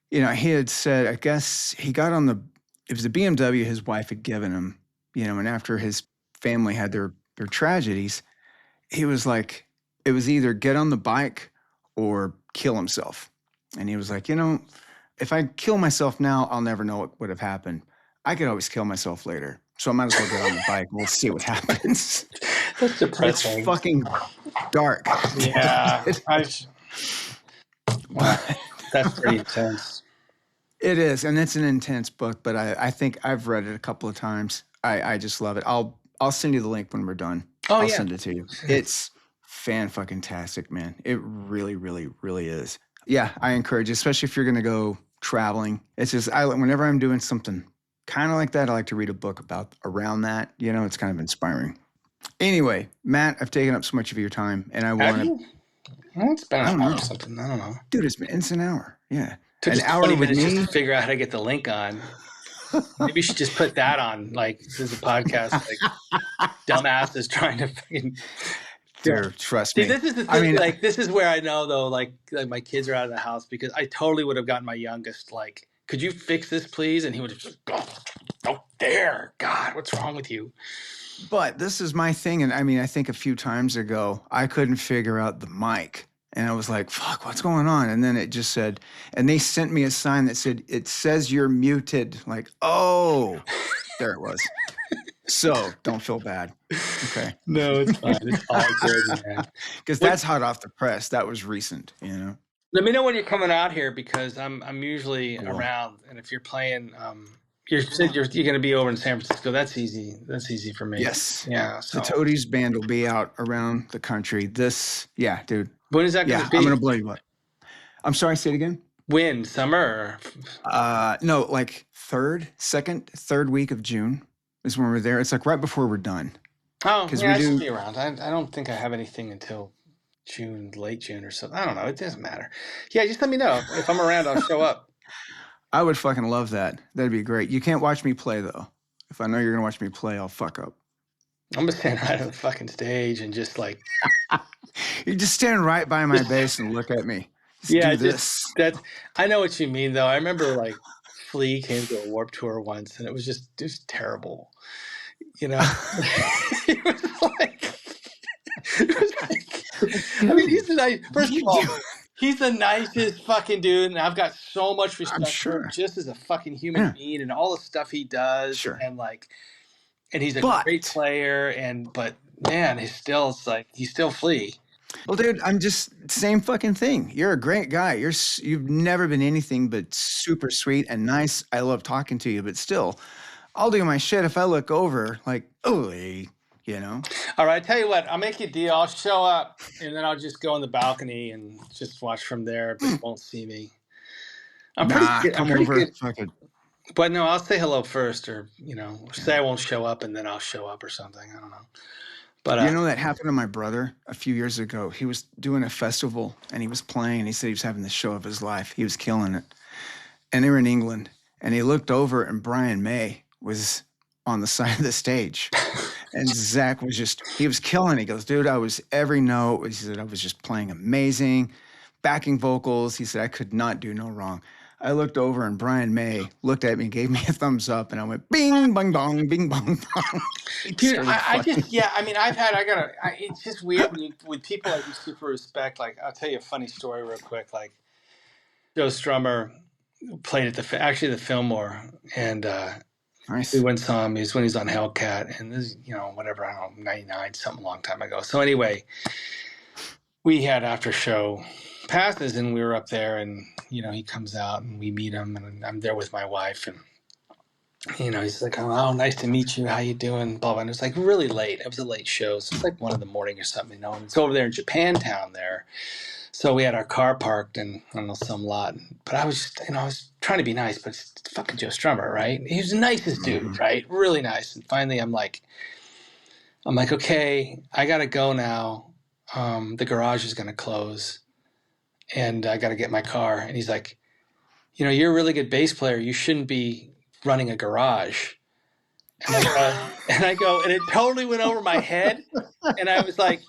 A: he had said, I guess he got on it was a BMW his wife had given him, and after his family had their tragedies, he was like, it was either get on the bike or kill himself. And he was like, if I kill myself now, I'll never know what would have happened. I could always kill myself later. So I might as well get on the bike. We'll see what happens.
B: That's depressing.
A: It's fucking dark.
B: Yeah. Wow. That's pretty intense.
A: It is. And it's an intense book, but I think I've read it a couple of times. I just love it. I'll send you the link when we're done. I'll send it to you. It's fan-fucking-tastic, man. It really, really, really is. Yeah, I encourage you, especially if you're going to go traveling. It's just, whenever I'm doing something kind of like that, I like to read a book around that. It's kind of inspiring. Anyway, Matt, I've taken up so much of your time, and I want to.
B: It's been an hour or something. I don't know.
A: Dude, it's an hour. Yeah.
B: Took an hour with me. Just to figure out how to get the link on. Maybe you should just put that on. Like, this is a podcast. Like, dumbasses trying to fucking.
A: Dude, trust me.
B: This is the thing. This is where I know, though, like my kids are out of the house, because I totally would have gotten my youngest, like, could you fix this, please? And he would have just go there. God, what's wrong with you?
A: But this is my thing. And I think a few times ago, I couldn't figure out the mic. And I was like, fuck, what's going on? And then it just said, and they sent me a sign that said, it says you're muted. Like, oh, there it was. So don't feel bad. Okay.
B: No, it's fine. It's all good, man.
A: Because that's hot off the press. That was recent,
B: Let me know when you're coming out here, because I'm usually around. And if you're playing, you said you're going to be over in San Francisco. That's easy. That's easy for me.
A: Yes.
B: Yeah. So.
A: The Toadies band will be out around the country. Dude.
B: When is that going to be?
A: I'm going to blow you up. I'm sorry, say it again.
B: When? Summer?
A: No, like third week of June is when we're there. It's like right before we're done.
B: Oh, yeah, I should be around. I don't think I have anything until June, late June or something. I don't know. It doesn't matter. Yeah, just let me know. If I'm around, I'll show up.
A: I would fucking love that. That'd be great. You can't watch me play, though. If I know you're going to watch me play, I'll fuck up.
B: I'm going to stand right on the fucking stage and just like...
A: You just stand right by my bass and look at me.
B: I know what you mean, though. I remember, like, Flea came to a Warped Tour once, and it was just terrible. It was like... he's the nice... First of all... He's the nicest fucking dude, and I've got so much respect for him just as a fucking human being and all the stuff he does. Sure. And he's a great player, but man, he's still Flea.
A: Well, dude, I'm just same fucking thing. You're a great guy. You've never been anything but super sweet and nice. I love talking to you, but still, I'll do my shit if I look over like, oh,
B: All right, I tell you what, I'll make you a deal. I'll show up, and then I'll just go on the balcony and just watch from there, but you won't see me. I'm pretty good. But no, I'll say hello first, or say I won't show up, and then I'll show up or something. I don't know. But
A: that happened to my brother a few years ago. He was doing a festival, and he was playing. He said he was having the show of his life. He was killing it. And they were in England, and he looked over, and Brian May was on the side of the stage. And Zach he was killing it. He goes, dude, I was every note. He said, I was just playing amazing. Backing vocals. He said, I could not do no wrong. I looked over and Brian May looked at me and gave me a thumbs up. And I went, bing, bang, bong, bing, bong, bong.
B: Dude, it's just weird with people I super respect. Like, I'll tell you a funny story real quick. Like, Joe Strummer played at the Fillmore. And,
A: nice.
B: We went saw him. He was on Hellcat, and this, whatever, I don't know, 99, something a long time ago. So anyway, we had after show passes, and we were up there, and he comes out, and we meet him, and I'm there with my wife, and He's like, oh, nice to meet you. How you doing? Blah, blah. And it was like really late. It was a late show. So it's like 1 a.m. or something, and it's over there in Japantown there. So we had our car parked in, I don't know, some lot. But I was just, I was trying to be nice, but it's fucking Joe Strummer, right? He was the nicest dude, right? Really nice. And finally I'm like, okay, I got to go now. The garage is going to close and I got to get my car. And he's like, you're a really good bass player. You shouldn't be running a garage. And I go, and it totally went over my head. And I was like,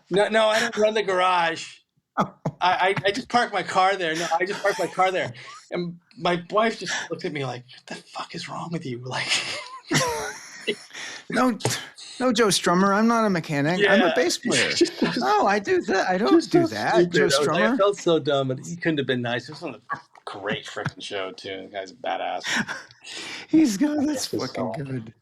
B: no, I don't run the garage. I just parked my car there. No, I just parked my car there. And my wife just looked at me like, what the fuck is wrong with you? Like,
A: No, Joe Strummer. I'm not a mechanic. Yeah. I'm a bass player. No, I do that. I don't do that, stupid. Joe Strummer.
B: I felt so dumb, but he couldn't have been nice. It was a great freaking show, too. The guy's a badass.
A: He's good. That's fucking good.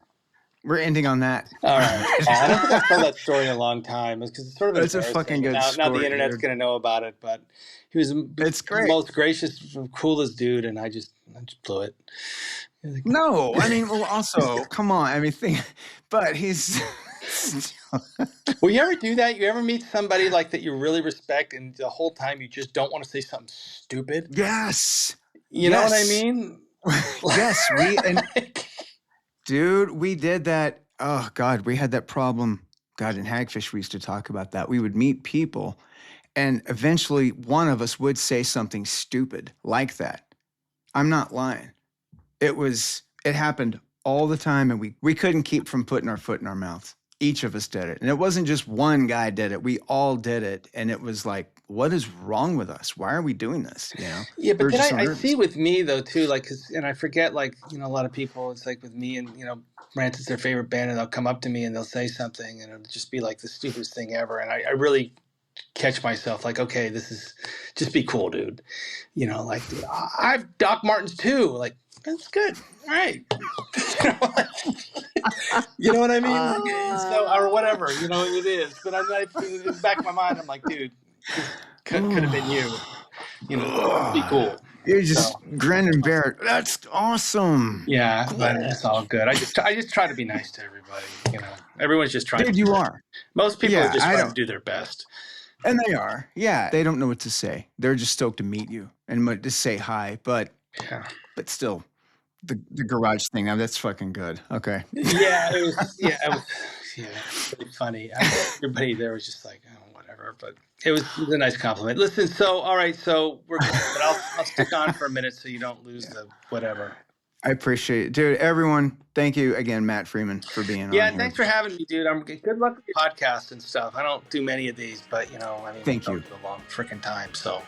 A: We're ending on that.
B: All right. I don't think I've told that story in a long time. It's because it's
A: a fucking good story.
B: Now the internet's going to know about it, but he was the most gracious, coolest dude, and I just blew it.
A: No, I mean, well, also, come on. I mean, but he's...
B: Will you ever do that? You ever meet somebody like that you really respect, and the whole time you just don't want to say something stupid?
A: Yes.
B: You know what I mean?
A: Yes, dude, we did that. Oh, God, we had that problem. God, in Hagfish, we used to talk about that. We would meet people, and eventually one of us would say something stupid like that. I'm not lying. It happened all the time, and we couldn't keep from putting our foot in our mouth. Each of us did it. And it wasn't just one guy did it. We all did it. And it was like, what is wrong with us? Why are we doing this?
B: Yeah, but then I see with me, though, too, like, and I forget, like, a lot of people, it's like with me and, Rancid's their favorite band, and they'll come up to me and they'll say something, and it'll just be like the stupidest thing ever. And I really catch myself like, okay, this is, just be cool, dude. Like, dude, I've Doc Martens, too. Like, that's good. All right. You know what I mean? So, or whatever, it is. But in the back of my mind, I'm like, dude, could have been you. Be cool.
A: You just grin and bear it. That's awesome.
B: Yeah, cool. But it's all good. I just try to be nice to everybody. Everyone's just trying.
A: Dude, you are.
B: Most people are just trying to do their best.
A: And they are. Yeah, they don't know what to say. They're just stoked to meet you and to say hi. But still. The garage thing, now that's fucking good. Okay.
B: Yeah, it was pretty funny. Everybody there was just like, oh, whatever. But it was a nice compliment. Listen, all right, so we're good. But I'll stick on for a minute so you don't lose the whatever.
A: I appreciate it. Dude, everyone, thank you again, Matt Freeman, for being on here.
B: Thanks for having me, dude. Good luck with the podcast and stuff. I don't do many of these, but,
A: thank you.
B: A long freaking time, so...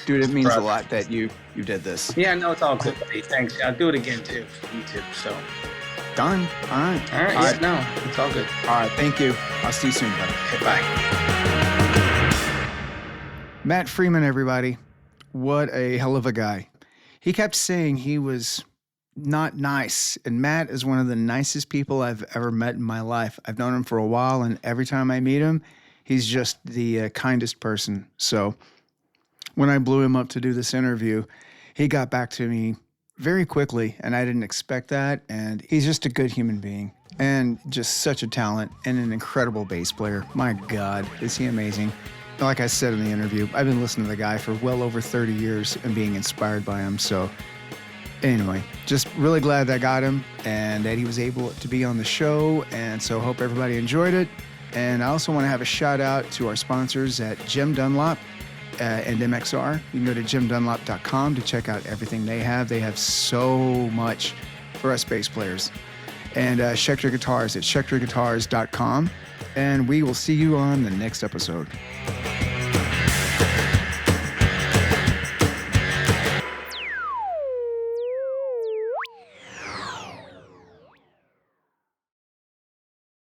A: Dude, it means a lot that you did this.
B: Yeah, no, it's all good, buddy. Thanks. I'll do it again, too, for YouTube, so.
A: Done. All right.
B: All right. No, it's all good.
A: All right, thank you. I'll see you soon, buddy.
B: Okay, bye.
A: Matt Freeman, everybody. What a hell of a guy. He kept saying he was not nice, and Matt is one of the nicest people I've ever met in my life. I've known him for a while, and every time I meet him, he's just the kindest person. So... when I blew him up to do this interview, he got back to me very quickly, and I didn't expect that. And he's just a good human being and just such a talent and an incredible bass player. My God, is he amazing. Like I said in the interview, I've been listening to the guy for well over 30 years and being inspired by him. So anyway, just really glad that I got him and that he was able to be on the show. And so hope everybody enjoyed it. And I also want to have a shout out to our sponsors at Jim Dunlop and MXR. You can go to jimdunlop.com to check out everything they have. They have so much for us bass players. And Schecter Guitars at schecterguitars.com. And we will see you on the next episode.